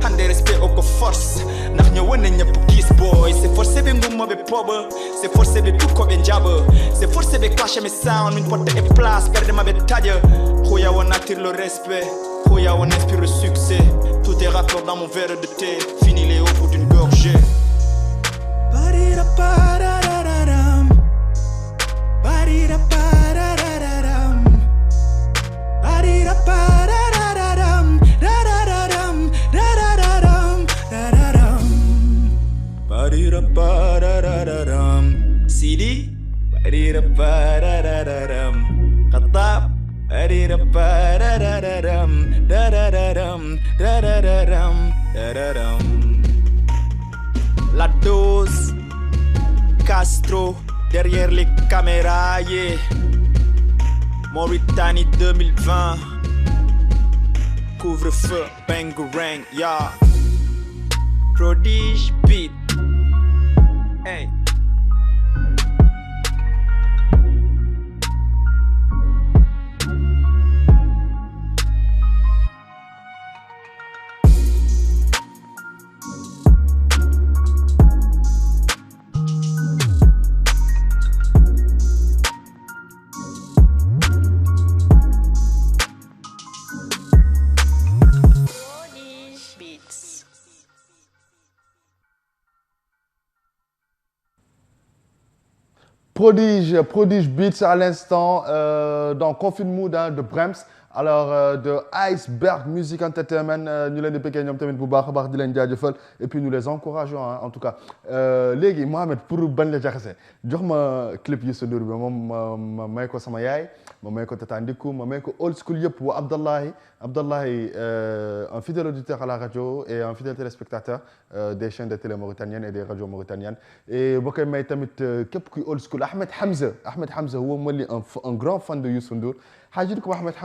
Hande respect oko force, nak nyawone nyep kiss boy. C'est forcé be ngumma be pobe, c'est forcé be tukko be njabe. C'est forcé be clash me sound, min porte e place, perde ma be taille. Khoya on attire le respect, khoya on inspire le succès. Tout est rapport dans mon verre de thé, fini les hauts bout d'une gorgée. Ba-di-da-ba-da-da-da-dum. Ba-di-da-ba-da-da-da-dum. Ba-di-da-ba-da-da-da-dum. Da-da-da-dum. Da-da-da-dum. Da-da-dum. Ba-di-da-ba-da-da-da-dum. Sidi. Ba-di-da-ba-da-da-da-dum. Khattab. Ba-di-da-ba-da-da-da-dum. Da-da-da-dum. Da-da-da-dum. Da-da-dum. La dose, Castro, derrière les caméras, yeah. Mauritanie 2020, couvre-feu, bangarang, yeah. Prodige beat, hey. Prodige Beats à l'instant dans Confine Mood de Brems. Alors de Iceberg Music Entertainment ñu leen di bëggee ñoom tamit bu baax a baax di leen jaajëfal et puis nous les encourageons en tout cas léegi Mohamed pour bañ la jaxase jox ma clip Youssou Ndour bi moom ma may ko sama yaay ma may ko Tata Ndikou ma may ko old school yëpp wa Abdallahi un fidèle auditeur à la radio et un fidèle téléspectateur des chaînes de télé mauritaniennes et des radios mauritaniennes et boo koy may tamit képp kuy old school Ahmed Hamza huwa mali un grand fan de Youssou Ndour xaajit ko Ahmed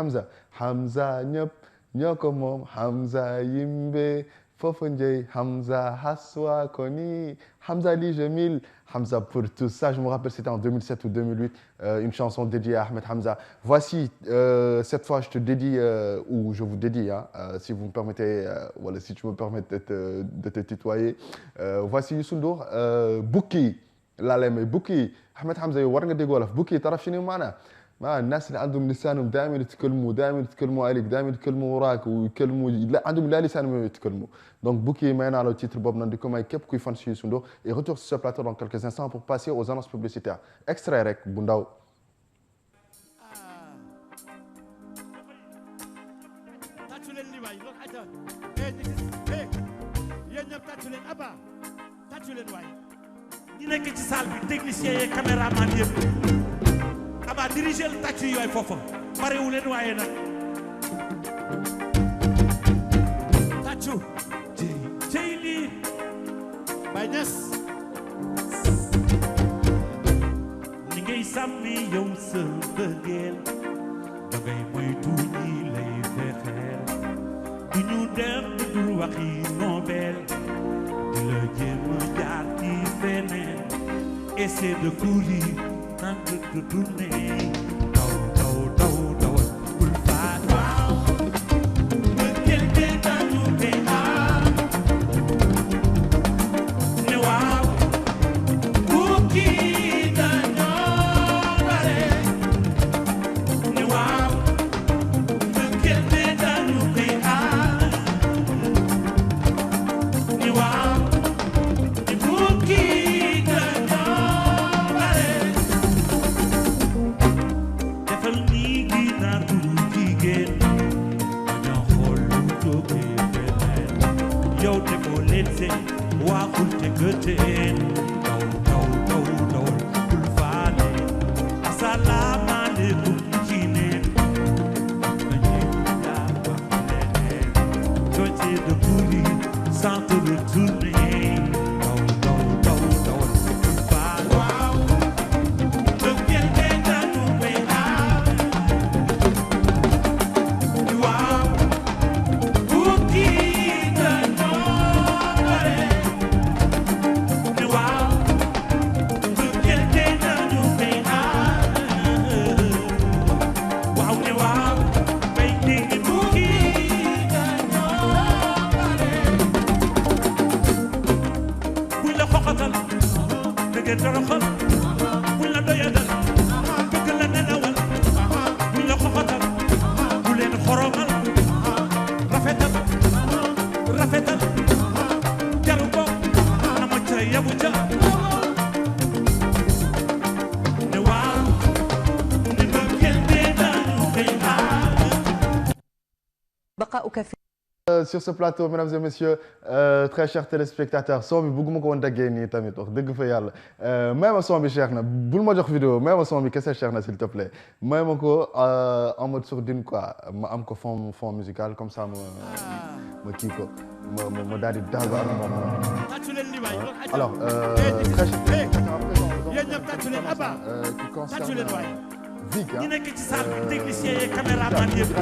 Hamza ñëpp ñoo ko moom Hamza yimbe foofu njëy Hamza haswa koni Hamza li Jamil Hamza pour tout ça je me rappelle c'était en 2007 ou 2008 une chanson dédiée à Ahmed Hamza. Voici cette fois je te dédie ou je vous dédie si vous me permettez voilà si tu me permets de te tutoyer voici Youssou Ndour Bukki laa lay may Bukki Ahmed Hamza yow war nga dégg wolof Bukki taraf shinu maana الناس اللي عندهم لسانهم دائما يتكلموا عليك دائما يتكلموا وراك ويكلموا لا عندهم لا لسان ما يتكلموا donc Bouki may naa la titre boobu noonu di ko may képp kuy fan si Youssou Ndour et retour sur ce plateau dans quelques instants pour passer aux annonces publicitaires extrait rek bu ndaw ñi nekk ci salle bi technicien yi caméraman yëpp Aba diriger le taxi yooyu foofu bariwu leen waaye nag tàccu cey lii Baye Niass sàmmi yow sa bëggeel dangay moytu ñi lay fexeel du ñu dem du waxi Nobel di la jéem a jaar ci feneen essaie de courir tente de tourner daw dawal bul faat waaw bëggeel te dañu koy aar ne waaw waxul te gëteen daw bul faale asalaamaaleykum ci neen nañu daa wax leneen côté de courir sans te retourner daw bul faale waaw bëggeel te dañu koy aar waaw toroxal buñ la doyadal bëgg la nelawal buñ la xoxatal bu leen xoromal rafetal jaru ko na ma ca yabu ca ne waaw ni bëggeel dee dañu koy aar بقاؤك في sur ce plateau, mesdames et messieurs, très chers téléspectateurs, son bi bëgguma ko woon daggee nii tamit wax dëgg fa yàlla may ma son bi Cheikh na bul ma jox vidéo may ma son bi kese Cheikh na s'il te plaît may ma ko en mode sourdine quoi ma am ko fond musical comme ça ma kii ko ma daal di daal ak moom alors très chers téléspectateurs qui concerne Vig ñi nekk ci salle bi technicien et caméraman yëpp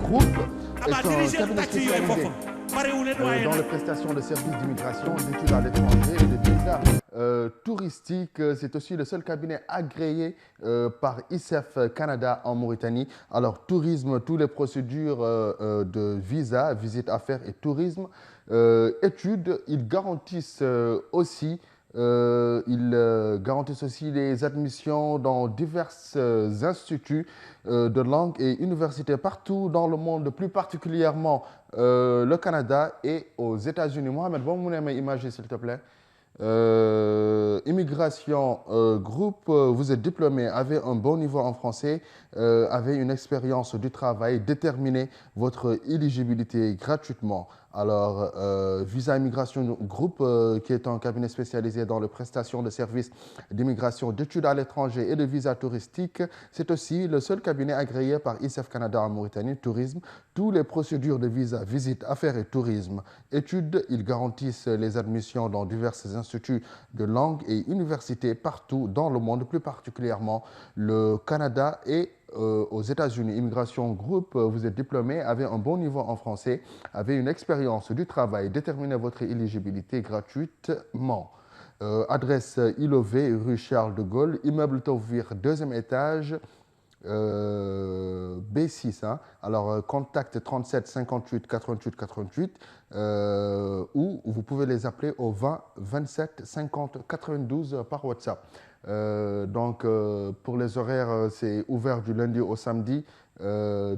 groupe Aba dirigé tàcc yooyu foofu dans les prestations de services d'immigration, d'études à l'étranger et de visa touristique. C'est aussi le seul cabinet agréé par ICEF Canada en Mauritanie. Alors, tourisme, toutes les procédures de visa, visite, affaires et tourisme. Études, ils garantissent aussi les admissions dans divers instituts de langue et universités partout dans le monde, plus particulièrement le Canada et aux États-Unis. Mohamed, bon, vous m'aimez imaginer s'il te plaît. Immigration groupe, vous êtes diplômé, avez un bon niveau en français, avez une expérience du travail, déterminez votre éligibilité gratuitement. Alors, Visa Immigration Group, qui est un cabinet spécialisé dans les prestations de services d'immigration, d'études à l'étranger et de visa touristique, c'est aussi le seul cabinet agréé par ICEF Canada en Mauritanie, tourisme, toutes les procédures de visa, visite, affaires et tourisme. Études, ils garantissent les admissions dans divers instituts de langue et universités partout dans le monde, plus particulièrement le Canada et aux États-Unis. Immigration Group, vous êtes diplômé, avez un bon niveau en français, avez une expérience du travail, déterminez votre éligibilité gratuitement. Adresse Ilové, rue Charles de Gaulle, immeuble Tauvir, 2e étage, B6. Hein. Alors, contact 37 58 88 88 ou vous pouvez les appeler au 20 27 50 92 par WhatsApp. Donc, pour les horaires, c'est ouvert du lundi au samedi, de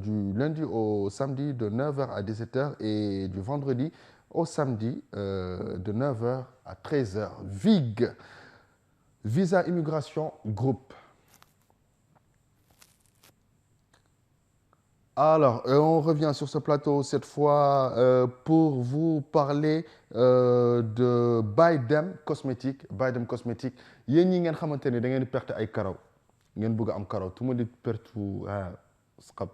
9h à 17h et du vendredi au samedi de 9h à 13h. VIG, Visa Immigration Group. Alors, on revient sur ce plateau cette fois pour vous parler de Bydem Cosmétique. Bydem Cosmétique, yéen ñi ngeen xamante ne da ngeen di perte ay karaw ngeen bëgg a am karaw tu ma di pertu sqab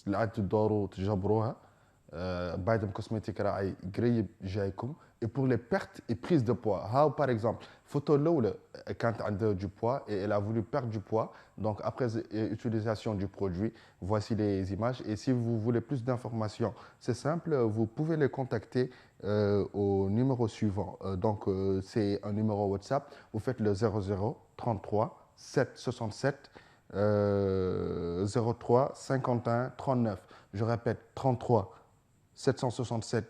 العادة تدوروا تجبروها Bydem Cosmétique راعي قريب جايكم et pour les pertes et prises de poids. Par exemple, photo là quand on a du poids et elle a voulu perdre du poids, donc après utilisation du produit, voici les images. Et si vous voulez plus d'informations, c'est simple, vous pouvez les contacter au numéro suivant. C'est un numéro WhatsApp, vous faites le 00 33 767 03 51 39. Je répète, 33 767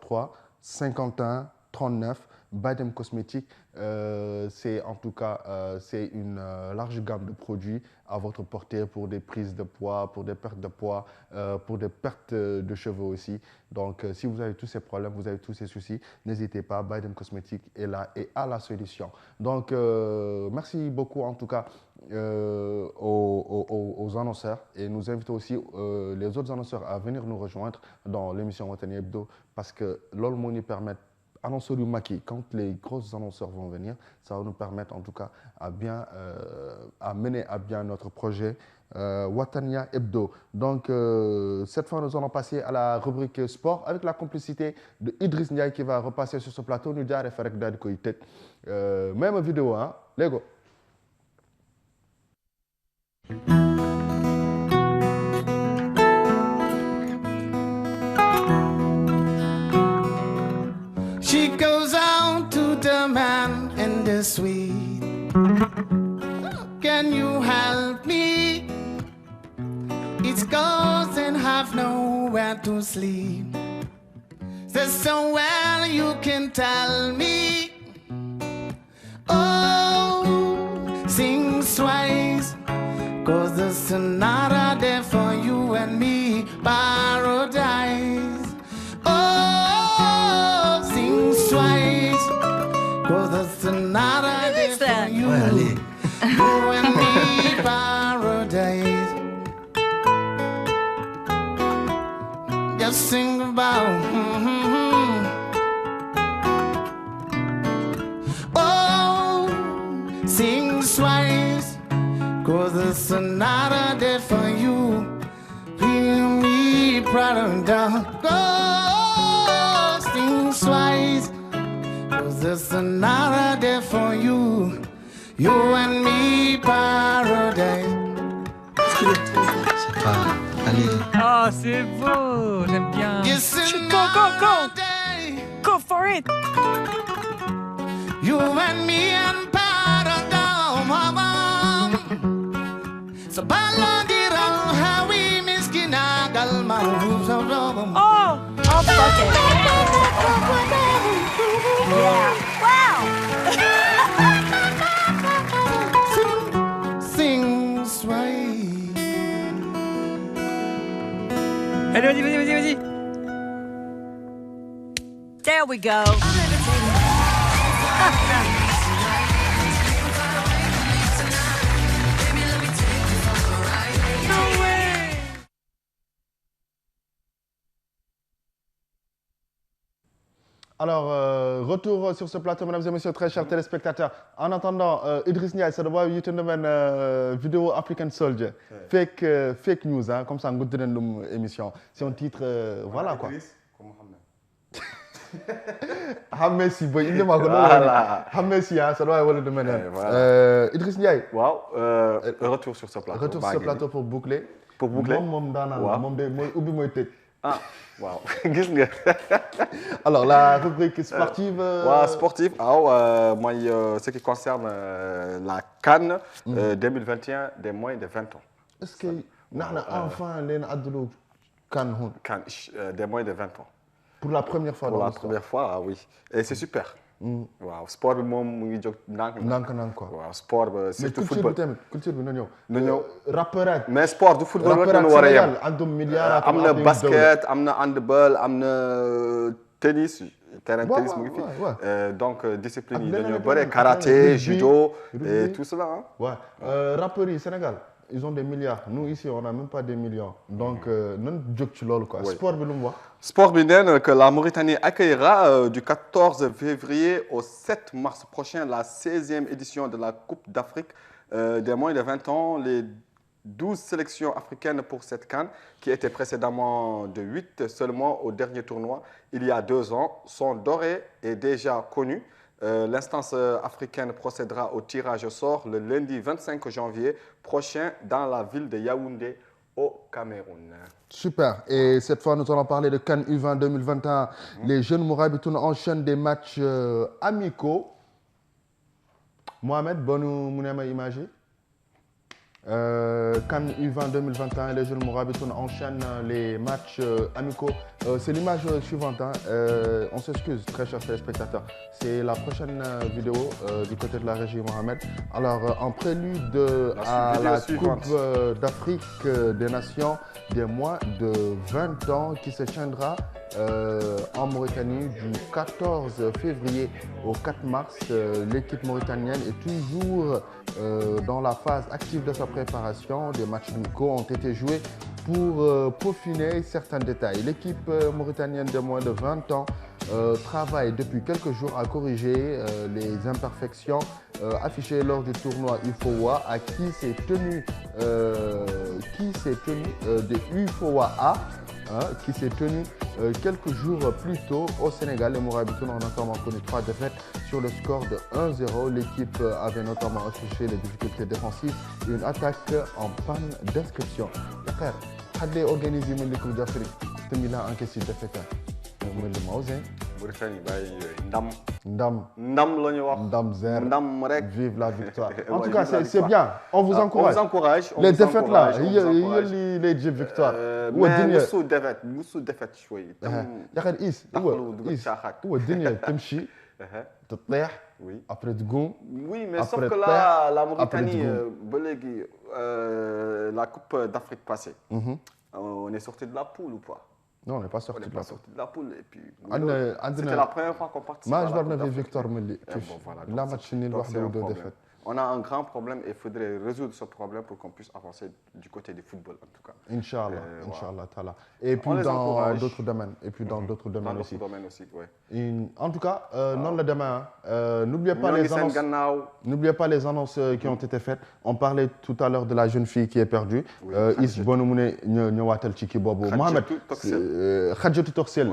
03 51 39. Badem Cosmétique, c'est en tout cas c'est une large gamme de produits à votre portée pour des prises de poids, pour des pertes de poids, pour des pertes de cheveux aussi. Donc si vous avez tous ces problèmes, vous avez tous ces soucis, n'hésitez pas, Badem Cosmétique est là et a la solution. Donc merci beaucoup en tout cas aux annonceurs, et nous invitons aussi les autres annonceurs à venir nous rejoindre dans l'émission Watani Hebdo, parce que loolu moo ñu permettre annonceurs yu mag yi, quand les gros annonceurs vont venir, ça va nous permettre en tout cas à mener à bien notre projet Watania Hebdo. Donc cette fois nous allons passer à la rubrique sport avec la complicité de Idriss Ndiaye qui va repasser sur ce plateau. Ñu jaaree fa rek daal di koy tëj même vidéo hein léego. She goes out to the man in the suite. Can you help me? It's girls and have nowhere to sleep. There's somewhere you can tell me. Oh, sing twice, 'cause the sonata there for you and me, paradise. Oh, sing twice, 'cause the sonata there for you, you and me, paradise. Just sing about. Oh, sing twice, 'cause the sonata there for you, feel me proud and down. Oh, sing twice, 'cause the sonata there for you, you and me, paradise. Oh, c'est beau, j'aime bien. Go for it. You and me and paradise, mama. So balangira hawi miskina galma. Oh, fuck it. Yeah. Wow. Sing sway. Allez, vas-y. There we go. Alors, retour sur ce plateau, mesdames et messieurs, très chers téléspectateurs. En attendant, Idriss Ndiaye, ça doit être une vidéo African Soldier. Fake news, hein, comme ça, on a une émission. C'est un titre, voilà quoi. Hamessi, boy, il est marqué. Hamessi, ça doit être le même. Idriss Ndiaye. Wow, retour sur ce plateau. Retour sur ce plateau pour boucler. Pour boucler. Ah, wow. Alors, la rubrique sportive. Sportive, moi, ce qui concerne la CAN 2021 des moins de 20 ans. Est-ce que nous avons enfin les CAN des moins de 20 ans? Pour la première fois. Pour la première fois, oui. Et c'est super. Waaw sport bi moom mu ngi jóg ndànk quoi. waaw sport ba surtout football culture bi na ñëw. rappeur mais sport du football rek la war a yem. am na basket am na handball am na tennis. terrain tennis mu ngi fi. donc discipline yi dañoo bëre karaté judo et tout cela. rappeurs yi Sénégal ils ont des milliards. Nous ici on n'a même pas des millions. Donc nan jóg ci loolu quoi. Sport bi lu mu wax. Sport bi nee na que la Mauritanie accueillera du 14 février au 7 mars prochain la 16e édition de la Coupe d'Afrique des moins de 20 ans. Les 12 sélections africaines pour cette CAN, qui était précédemment de 8 seulement au dernier tournoi il y a 2 ans. Son doré est déjà connu. L'instance africaine procédera au tirage au sort le lundi 25 janvier prochain dans la ville de Yaoundé, au Cameroun. Super. Et cette fois, nous allons parler de CAN U20 2021. Les jeunes Mourabitoun enchaînent des matchs amicaux. Mohamed, bonne mounema imagé. CAN U20 2021, les jeunes Mourabitoun enchaînent les matchs amicaux. C'est l'image suivante. Hein. On s'excuse, très chers téléspectateurs. C'est la prochaine vidéo du côté de la régie Mohamed. Alors, en prélude à la Coupe d'Afrique des Nations des moins de 20 ans qui se tiendra en Mauritanie du 14 février au 4 mars, l'équipe mauritanienne est toujours dans la phase active de sa préparation. Des matchs amicaux ont été joués pour peaufiner certains détails. L'équipe mauritanienne de moins de 20 ans travaille depuis quelques jours à corriger les imperfections affichées lors du tournoi UFOA à qui s'est tenu de UFOA A. Qui s'est tenu quelques jours plus tôt au Sénégal. Les Mourabitoun ont notamment connu 3 défaites sur le score de 1-0. L'équipe avait notamment affiché les difficultés défensives et une attaque en panne d'inscription. Dakar, Hadley organisé une Coupe d'Afrique. Temila encaissé défaite. Mauritanie ndam. Ndam la ñu wax. Ndam zer. Ndam rek. Vive la victoire. En tout cas, c'est bien. On vous encourage. On vous encourage. Les défaites là, il y a les victoires. Mais nous défaite شوي. Dakar is. Ou dernier temchi. تطيح. Oui. Après du goût. Oui, mais sauf que là, la Mauritanie, la Coupe d'Afrique passée, on est sorti de la poule ou pas? Non, on n'est pas sorti de la poule. Et puis, c'était la première fois qu'on participe à la Coupe d'Afrique. victoire. Là, match nul, deux défaites. On a un grand problème et il faudrait résoudre ce problème pour qu'on puisse avancer du côté du football, en tout cas. Inch'Allah, Inch'Allah. Et puis dans d'autres domaines. Et puis dans d'autres domaines aussi. En tout cas, non le demain. N'oubliez pas les annonces qui ont été faites. On parlait tout à l'heure de la jeune fille qui est perdue. Is Bonomoune Nyawatel Chiki Bobo. Mohamed, Khadjatou Toksel.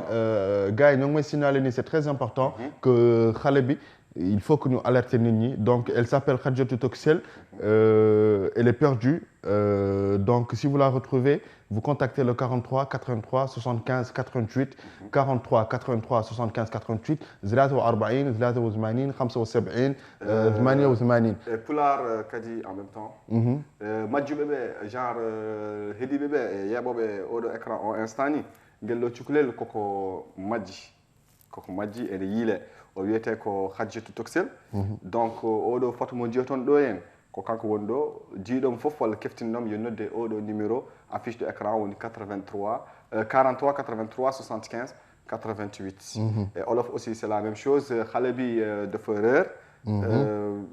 Gars, nous signalé, c'est très important que Khalebi. Il faut que nous alertions Nini. Donc, elle s'appelle Khadjatou Toksel. Elle est perdue. Donc, si vous la retrouvez, vous contactez le 43 83 75 88 43 83 75 88 43 83 75 78. Et Poulard Kadi en même temps. Madjou bébé, genre Hedi bébé, et Yabobé, au écran en instant, il y a le Koko Madji. Koko Madji et Yile. O wiyete ko Khadjatou Toksel. Donc oɗo photo mo jiyaton ɗo hen ko kanko woni ɗo jiiɗom fof walla keftinɗom yo nodde oɗo numéro affiche de écran woni 43 75 88. Et Olof aussi c'est la même chose xale bi dafa réer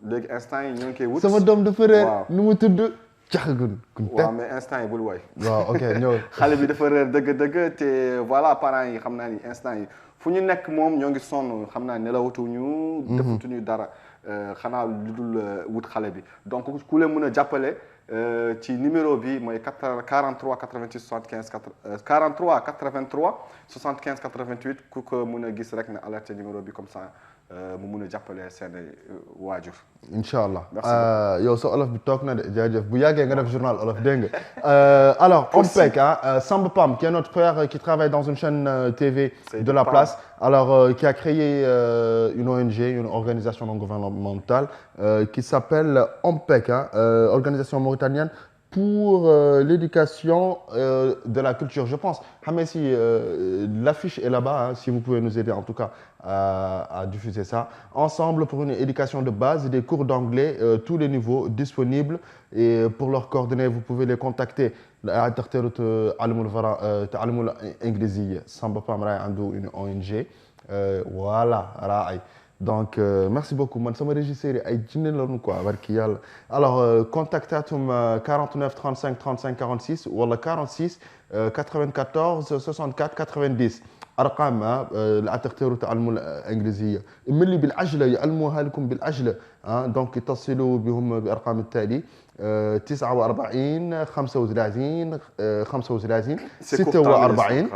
léegi instant yi ñoo ngi koy wut sama doom dafa réer nu mu tudd caxagun waaw mais instant yi bul way waaw ok ñëw xale bi dafa réer dëgg te voilà parents yi xam naa ni instant yi fu ñu nekk moom ñoo ngi sonn xam naa nelawatuñu defatuñu dara xanaa lu dul wut xale bi donc ku leen mën a jàppale ci numéro bi mooy 43 88 75 43 83 75 88 ku ko mën a gis rek na alerté numéro bi comme ça mu mën a jàppale seen waajur. incha allah yow sa olof bi toog na de jaajëf bu yàggee nga def journal olof dégg nga. Alors Ompek Samba Pam qui est notre frère qui travaille dans une chaîne TV de la place. Alors qui a créé une ONG, une organisation non gouvernementale qui s'appelle Ompek, organisation mauritanienne pour l'éducation de la culture. Je pense, Hamessi, l'affiche est là-bas, si vous pouvez nous aider en tout cas à diffuser ça. Ensemble pour une éducation de base, des cours d'anglais, tous les niveaux disponibles. Et pour leurs coordonnées, vous pouvez les contacter. Samba Pam une ONG. Voilà, donc merci beaucoup man sama régisseur ay jinne lañu quoi barki yalla alors contactatum 49 35 35 46 wala 46 94 64 90 ارقام لا تختاروا تعلموا الانجليزيه ملي بالعجله يعلموها لكم بالعجله دونك اتصلوا بهم بارقام التالي 49 35 35 46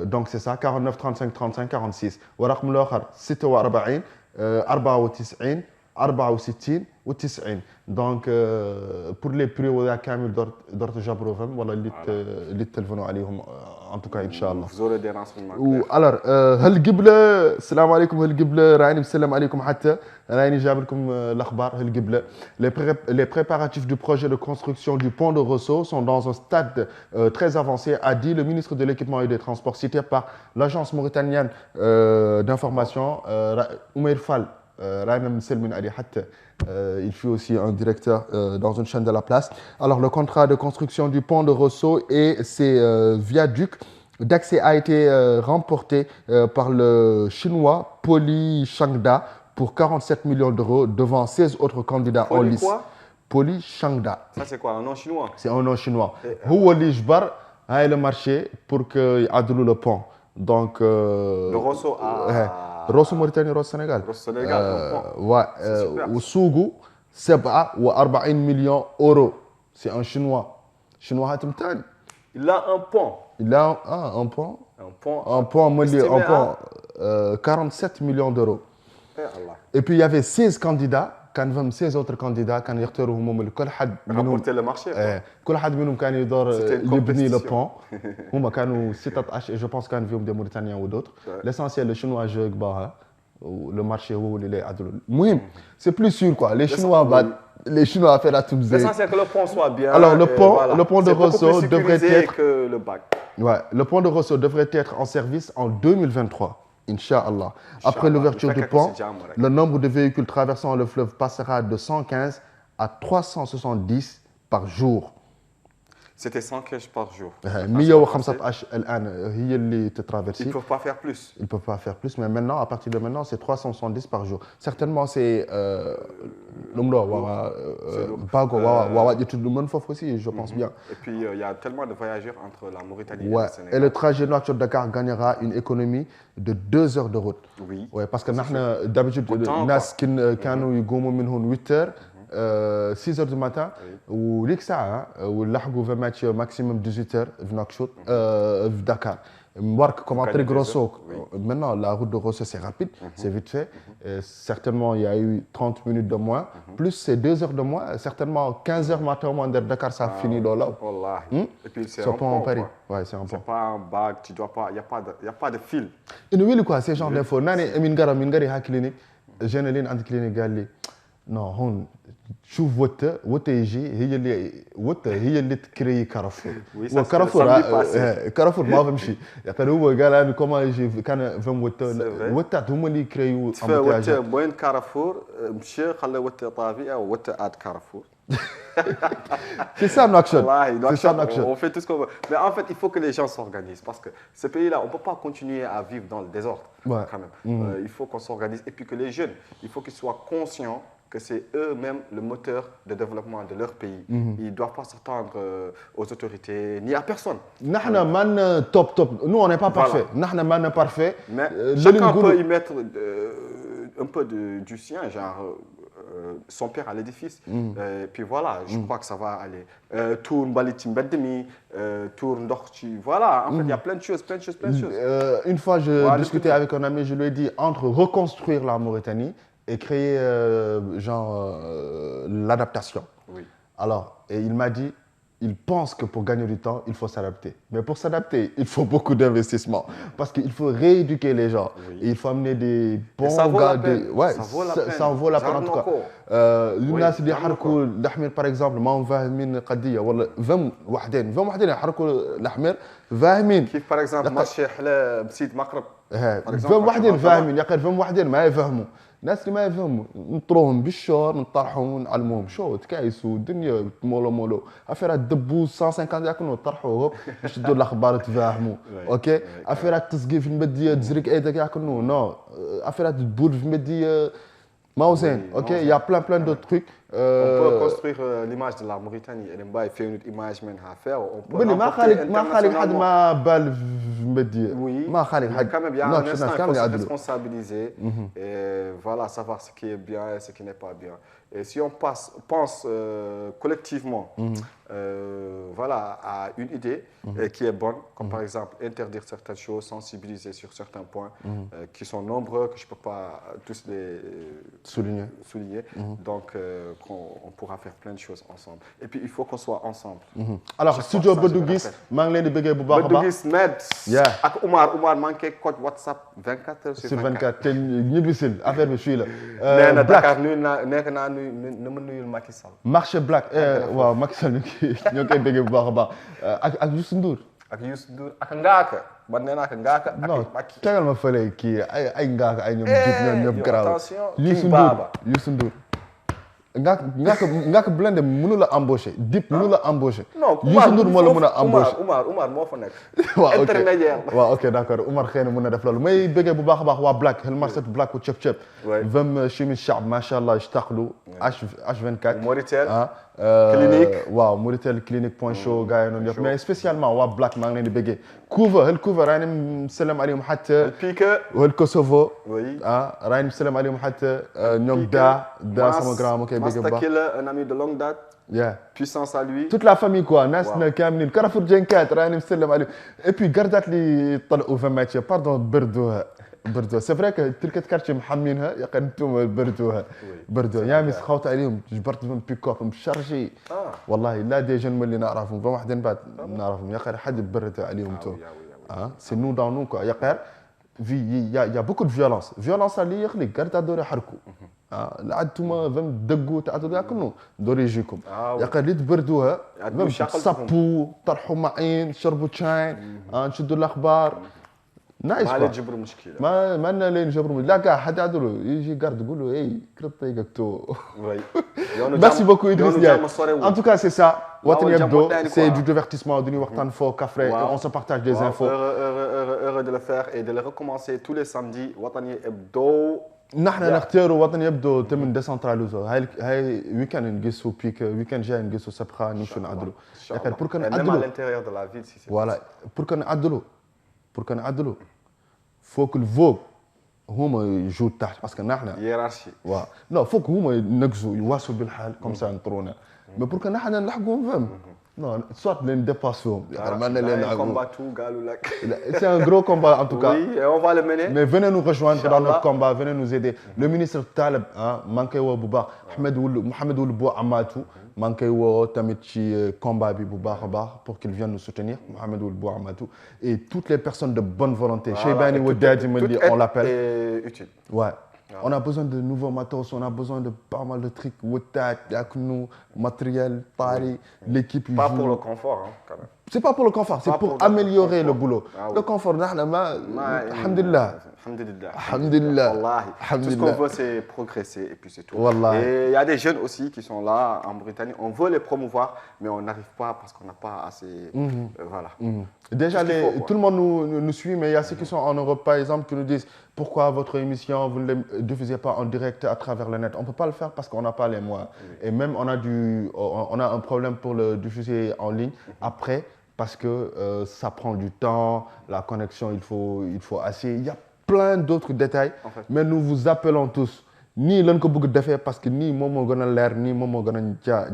دونك سي سا 49 35 35 46 ورقم الاخر 46 94 64 و90 دونك بور لي بري ولا كامل درت جابرو فهم والله اللي تلفونوا عليهم ان توكا ان شاء الله زور دي رانسمون الور هالقبله السلام عليكم هالقبله راني مسلم عليكم حتى راني جاب لكم الاخبار هالقبله les préparatifs du projet de construction du pont de Rosso sont dans un stade très avancé a dit le ministre de l'équipement et des transports cité par l'agence mauritanienne d'information Oumer Fall il fut aussi un directeur dans une chaîne de la place. Alors, le contrat de construction du pont de Rosso et ses viaducs d'accès a été remporté par le chinois Poly Shangda pour 47 millions d'euros devant 16 autres candidats en lice. Poly Shangda. Ça, c'est quoi, un nom chinois? C'est un nom chinois. Où l'Ijbar a le marché pour qu'il adloue le pont. Donc, de Rosso à... Rosso Mauritanie, Rosso Sénégal. Rosso Sénégal, ouais. Sougou, 47 millions d'euros. C'est un chinois. Chinois Hatimtan. Il a un pont. Il a un pont. Un pont, 47 millions d'euros. Et puis il y avait 16 candidats. كان فهم 16 autres candidats كان يختاروا هم كل حد منهم le marché كل حد منهم كان يدور يبني le pont هم كانوا 16 je pense كان فيهم des Mauritaniens ou d'autres l'essentiel le chinois جو كباها le marché هو اللي يعدلوا المهم c'est plus sûr quoi les chinois affaire à tout l'essentiel que le pont soit bien alors le pont de Rosso devrait être que le bac le pont de Rosso devrait être en service en 2023. Inch'Allah. Après l'ouverture du pont, le nombre de véhicules traversant le fleuve passera de 115 à 370 par jour. C'était 115 par jour. 115 الآن هي اللي تترافيرسي. Ils ne peuvent pas faire plus. Ils ne peuvent pas faire plus, mais maintenant, à partir de maintenant, c'est 370 par jour. Certainement, c'est Bago, aussi, je pense bien. Et puis, il y a tellement de voyageurs entre la Mauritanie et le Sénégal. Et le trajet Nouakchott-Dakar gagnera une économie de 2 heures de route. Oui. Ouais, parce que d'habitude, Nas qui ont 8 heures. 6 heures du matin ou l'Ixa ou l'Ahgou va mettre maximum 18 heures в Nouakchott Dakar. Marque comme un Rosso. Maintenant la route de Rosso c'est rapide, c'est vite fait. Certainement il y a eu 30 minutes de moins, plus c'est 2 heures de moins, certainement 15 heures matin au moins de Dakar ça finit dans là. Et puis c'est un pont. Paris. Ouais, c'est un pont. C'est pas un bac, tu dois pas, il y a pas de fil. Et nous quoi ces genre d'infos. Nani Mingari ha clinique, Jeanneline anti clinique gali. Non, on شوف وتا يجي هي اللي تكري كارفور كارفور ما فهمش يعني هو قال انا كوما يجي كان فهم وتا هما اللي يكريو وتا وين كارفور مشى خلى وتا طافي او وتا اد كارفور C'est ça Nouakchott. On fait tout ce qu'on veut. Mais en fait, il faut que les gens s'organisent parce que ce pays-là, on ne peut pas continuer à vivre dans le désordre quand même. Il faut qu'on s'organise et puis que les jeunes, il faut qu'ils soient conscients que c'est eux-mêmes le moteur de développement de leur pays. Ils ne doivent pas s'attendre aux autorités ni à personne. Nous, on n'est pas parfait. Nous, parfait. Mais chacun peut y mettre un peu du sien, genre son père à l'édifice. Puis voilà, je crois que ça va aller. Tour Mbalitim Bedemi, Tour Ndorchi, voilà. En fait, il y a plein de choses. Une fois, je discutais avec un ami, je lui ai dit, entre reconstruire la Mauritanie et créer l'adaptation. Oui. Alors, et il m'a dit, il pense que pour gagner du temps, il faut s'adapter. Mais pour s'adapter, il faut beaucoup d'investissement. Parce qu'il faut rééduquer les gens. Et il faut amener des bons gars. Ouais, ça vaut la peine en tout cas. الناس اللي يحركوا الأحمر par exemple ما فاهمين القضية والله فهم وحدين يحركوا الأحمر فاهمين كيف par exemple ماشي حلا بسيد مقرب فهم وحدين فاهمين يا فهم وحدين ما يفهموا الناس اللي ما يفهموا نطروهم بالشهر نطرحهم ونعلموهم شو تكايسوا الدنيا مولو افيرات دبوس 150 يكونوا طرحوهم باش تدور الاخبار تفاهموا اوكي افيرات تسقي في المديه تزرق ايدك يكونوا نو افيرات تبول في المديه ما زين اوكي il y a plein d'autres trucs On peut construire l'image de la Mauritanie. Et il fait une image même à faire. On peut oui, mais quand même, il y a un instant, il faut se responsabiliser et voilà, savoir ce qui est bien et ce qui n'est pas bien. Et si on pense collectivement voilà, à une idée qui est bonne, comme par exemple interdire certaines choses, sensibiliser sur certains points qui sont nombreux, que je ne peux pas tous les souligner. Donc, on pourra faire plein de choses ensemble. Et puis, il faut qu'on soit ensemble. Alors, studio Bedougis, Manglé de Bégué Bouba. Bedougis, Med, avec Oumar manqué code WhatsApp 24 heures sur 24. Nibisil, affaire de celui-là. Dakar, nous Macky Sall. Marché Black, waaw Macky Sall ñoo koy bëggee bu baax a baax ak Youssou Ndour. Ak Youssou Ndour ak Ngaaka man nee naa ko Ngaaka ak Macky. tegal ma fële kii ay Ngaaka ay ñoom ñëpp garaaw. Youssou Ndour. Ngaaka Blindé mënu la embaucher Dip mënu la embaucher. non Youssou Ndour moo la mën a embaucher. Oumar moo fa nekk. waaw intermédiaire. waaw ok d'accord Oumar xëy na mën na def loolu may bëggee bu baax a baax waa Black xel marset Black wu cëp cëp. vem chimi Chab macha allah ishtaqlu H24. Moritel. clinique waaw Moritel clinique point show gars yi noonu yëpp mais spécialement waa Black maa ngi leen di bëggee. Couvre راينم سلام عليهم حتى البيكا والكوسوفو راينم سلام عليهم حتى ñoom da sama grand mo koy bëgg ba un ami de longue date puissance à lui toute la famille quoi nas na كاملين Carrefour Jenkat راينم سلام عليهم et puis قردات لي طلعوا في ماتش باردون بردوها c'est vrai que تلك كارتي محمينها يا انتم بردوها يا مس خوت عليهم جبرت لهم بيك اب مشارجي والله لا دي جن اللي نعرفهم فما واحد بعد نعرفهم يا اخي حد برد عليهم تو c'est nous dans nous quoi يا قير il y a beaucoup de violence اللي يخلي قرت دوري حركوا لعدتما فهم دقوا تعدوا ياكلوا دوري يجيكم يا قير اللي تبردوها صبوا طرحوا معين شربوا شاي نشدوا الاخبار نايس ما نجبروا مشكله ما لنا لين نجبروا لا كاع حد عدلو يجي قارد يقول له اي كرب طيقك تو merci beaucoup Idriss Ndiaye en tout cas c'est ça Watani Hebdo c'est du divertissement du waxtaan fo café on se partage des infos heureux de le faire et de le recommencer tous les samedis Watani Hebdo نحن نختار وطني يبدو تم ديسنتراليزو هاي ويكند نقيسو بيك ويكند جاي نقيسو سبخه نمشي نعدلو لكن pour que نعدلو à l'intérieur de la ville si c'est voilà pour que نعدلو faut que le Vogue هما يجوا تحت باسكو نحن hiérarchie non faut que هما ينقزوا يواصلوا بالحال comme ça نطرونا mais pour que نحن نلحقوهم فهم non soit les dépassons c'est un gros combat en tout cas oui et on va le mener mais venez nous rejoindre dans notre combat venez nous aider le ministre Taleb manqué wo bu baax Mohamed Ould Bou Amatou manqué wo tamit ci combat bi bu baax a baax pour qu'il vienne nous soutenir Mohamed Ould Bou Amatou et toutes les personnes de bonne volonté Cheybani Wadadi Meli on l'appelle utile ouais on a besoin de nouveaux matos, on a besoin de pas mal de trucs, matériel, pari, l'équipe. Pas pour le confort, hein, quand même. C'est pas pour le confort, c'est pour améliorer le boulot. Le confort, alhamdulillah. Alhamdulillah. Tout ce qu'on veut, c'est progresser et puis c'est tout. Et il y a des jeunes aussi qui sont là en Mauritanie. On veut les promouvoir, mais on n'arrive pas parce qu'on n'a pas assez. Voilà. Déjà, tout le monde nous suit, mais il y a ceux qui sont en Europe, par exemple, qui nous disent pourquoi votre émission, vous ne la diffusez pas en direct à travers le net. On ne peut pas le faire parce qu'on n'a pas les moyens. Et même, on a un problème pour le diffuser en ligne après, parce que ça prend du temps, la connexion, il faut assez. Il y a plein d'autres détails, en fait. Mais nous vous appelons tous. Ni l'un que beaucoup de faire parce que ni momo gonna l'air ni momo gonna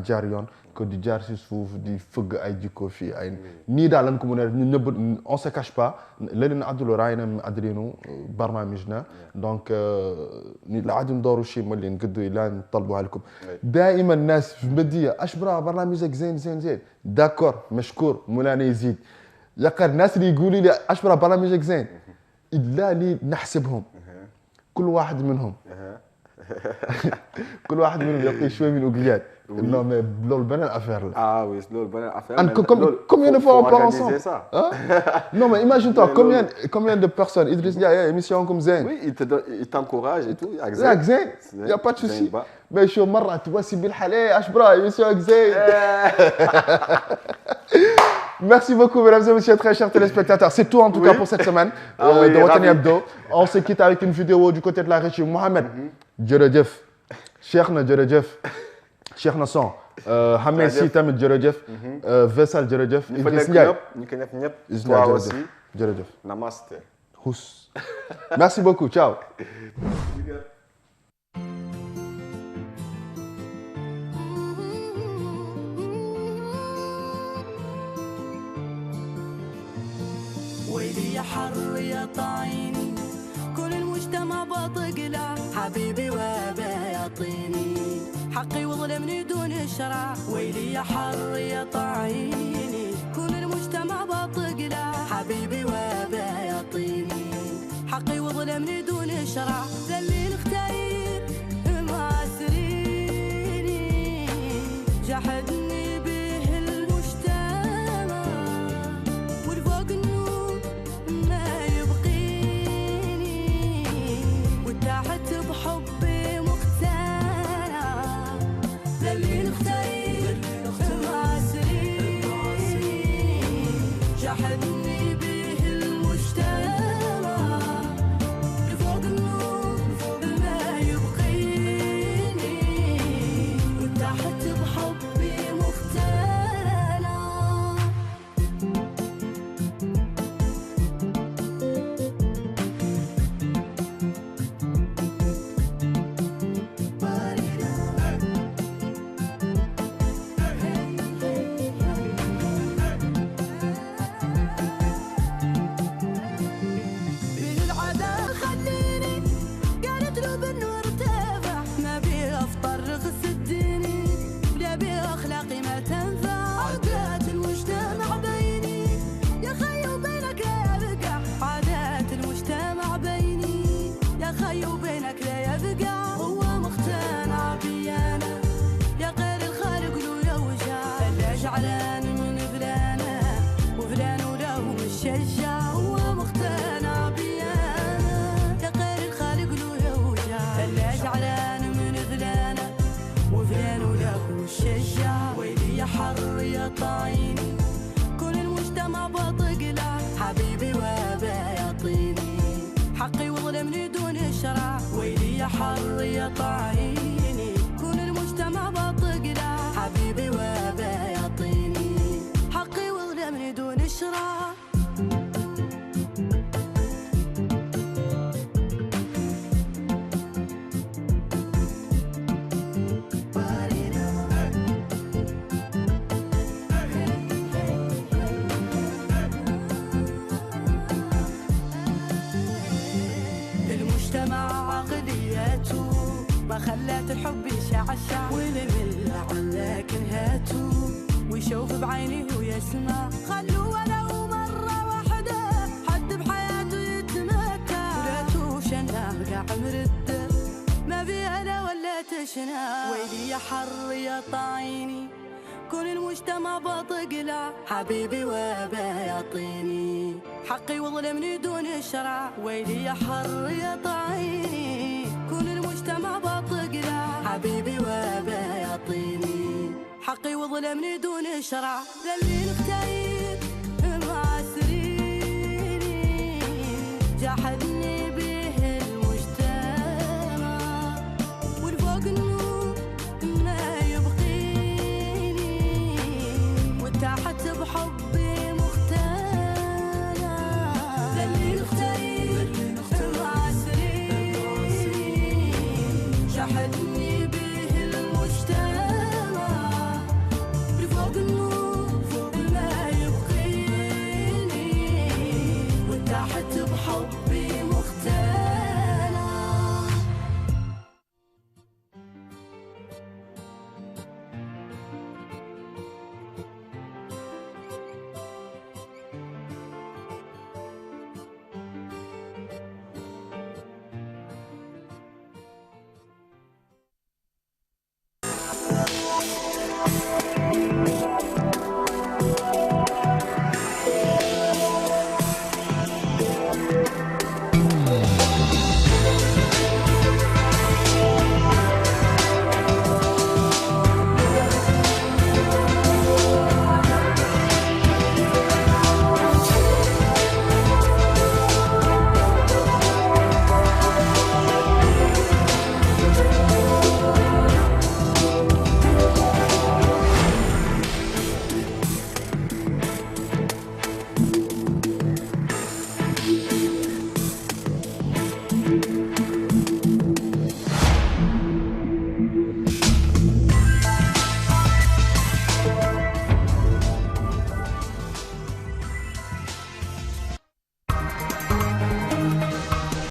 jarion que du jar si souf di feug ay jiko fi ay ni da lan ko mën on se cache pas leneen adulu raynam adrinu barnamijna donc ni la عاد ندوروا شي ملي نقدوا الا نطلبوها لكم دائما الناس في المديه اشبرا برنامجك زين داكور مشكور مولانا يزيد يقر الناس اللي يقولوا لي اشبرا برنامجك زين الا لي نحسبهم كل واحد منهم كل واحد منهم يعطي شوي من الأوقيات. Non mais لول بنان affaire là. Ah oui, لول بنان affaire. Combien de fois on parle ensemble? Non mais imagine-toi combien de personnes Idriss Ndiaye émission comme Zen. Oui, il t'encourage et tout. Avec Zen, il n'y a pas de souci. Mais شو مرة تواسي بالحلال أشبرا émission avec Zen. Merci beaucoup, mesdames et messieurs, très chers téléspectateurs. C'est tout en tout cas pour cette semaine de Watani Hebdo. On se quitte avec une vidéo du côté de la régie. Mohamed, Djeredjef, Cheikhna Djeredjef. Cheikh Nasson Hamé Si tamit jërëjëf Vessal jërëjëf Idriss Ndiaye ñu ko def ñëpp toi aussi jërëjëf namaste Hous merci beaucoup ciao ويلي يا حر يا طعيني كل المجتمع بطق له حبيبي وابا يعطيني حقي وظلمني دون شرع ويلي يا حر يا طعيني كل المجتمع بطق له حبيبي وابا يعطيني حقي وظلمني دون شرع ذلين اختاير معسريني جحدني به المجتمع والفوق النور ما يبقيني وتحت بحبي مقتنع ذلين اختاير معسريني جحدني به المجتمع الفوق النور ما يبقيني وتحت بحبي مقتنع بالعدا خليني قالت له بالنور ارتفع ما بي افطر رخص الديني ولا بي اخلاقي ما تنفع عادات المجتمع بيني يا خي وبينك لا يبقى عادات المجتمع بيني يا خي وبينك لا يبقى هو مقتنع بي انا يا غير الخالق له يوجع اللي جعلان من فلانه وفلان وله مشجع هو مقتنع بي انا يا غير الخالق له يوجع اللي جعلان من فلانه وفلان وله مشجع ويلي يا حر يا طعيني كل المجتمع بطق له حبيبي وابا يعطيني حقي وظلمني دون شرع ويلي يا حر يا طعيني كل المجتمع بطق له حبيبي وابا يعطيني حقي وظلمني دون شرع المجتمع عقلياته ما خلات الحب يشعشع والمل على كرهاته ويشوف بعينيه ويسمع خلوا ولو مرة واحدة حد بحياته يتمتع ولا توشنا بقى مرده ما فيها لا ولا تشنا ويلي يا حر يا طعيني كل المجتمع بطق له حبيبي وابا يعطيني حقي وظلمني دون شرع ويلي يا حر يا طعيني كل المجتمع بطق له حبيبي وابا يعطيني حقي وظلمني دون شرع ذلين اختاير معسريني جحدني به المجتمع والفوق النور ما يبقيني وتحت بحبي مقتنع ذلين اختاير معسريني جحدني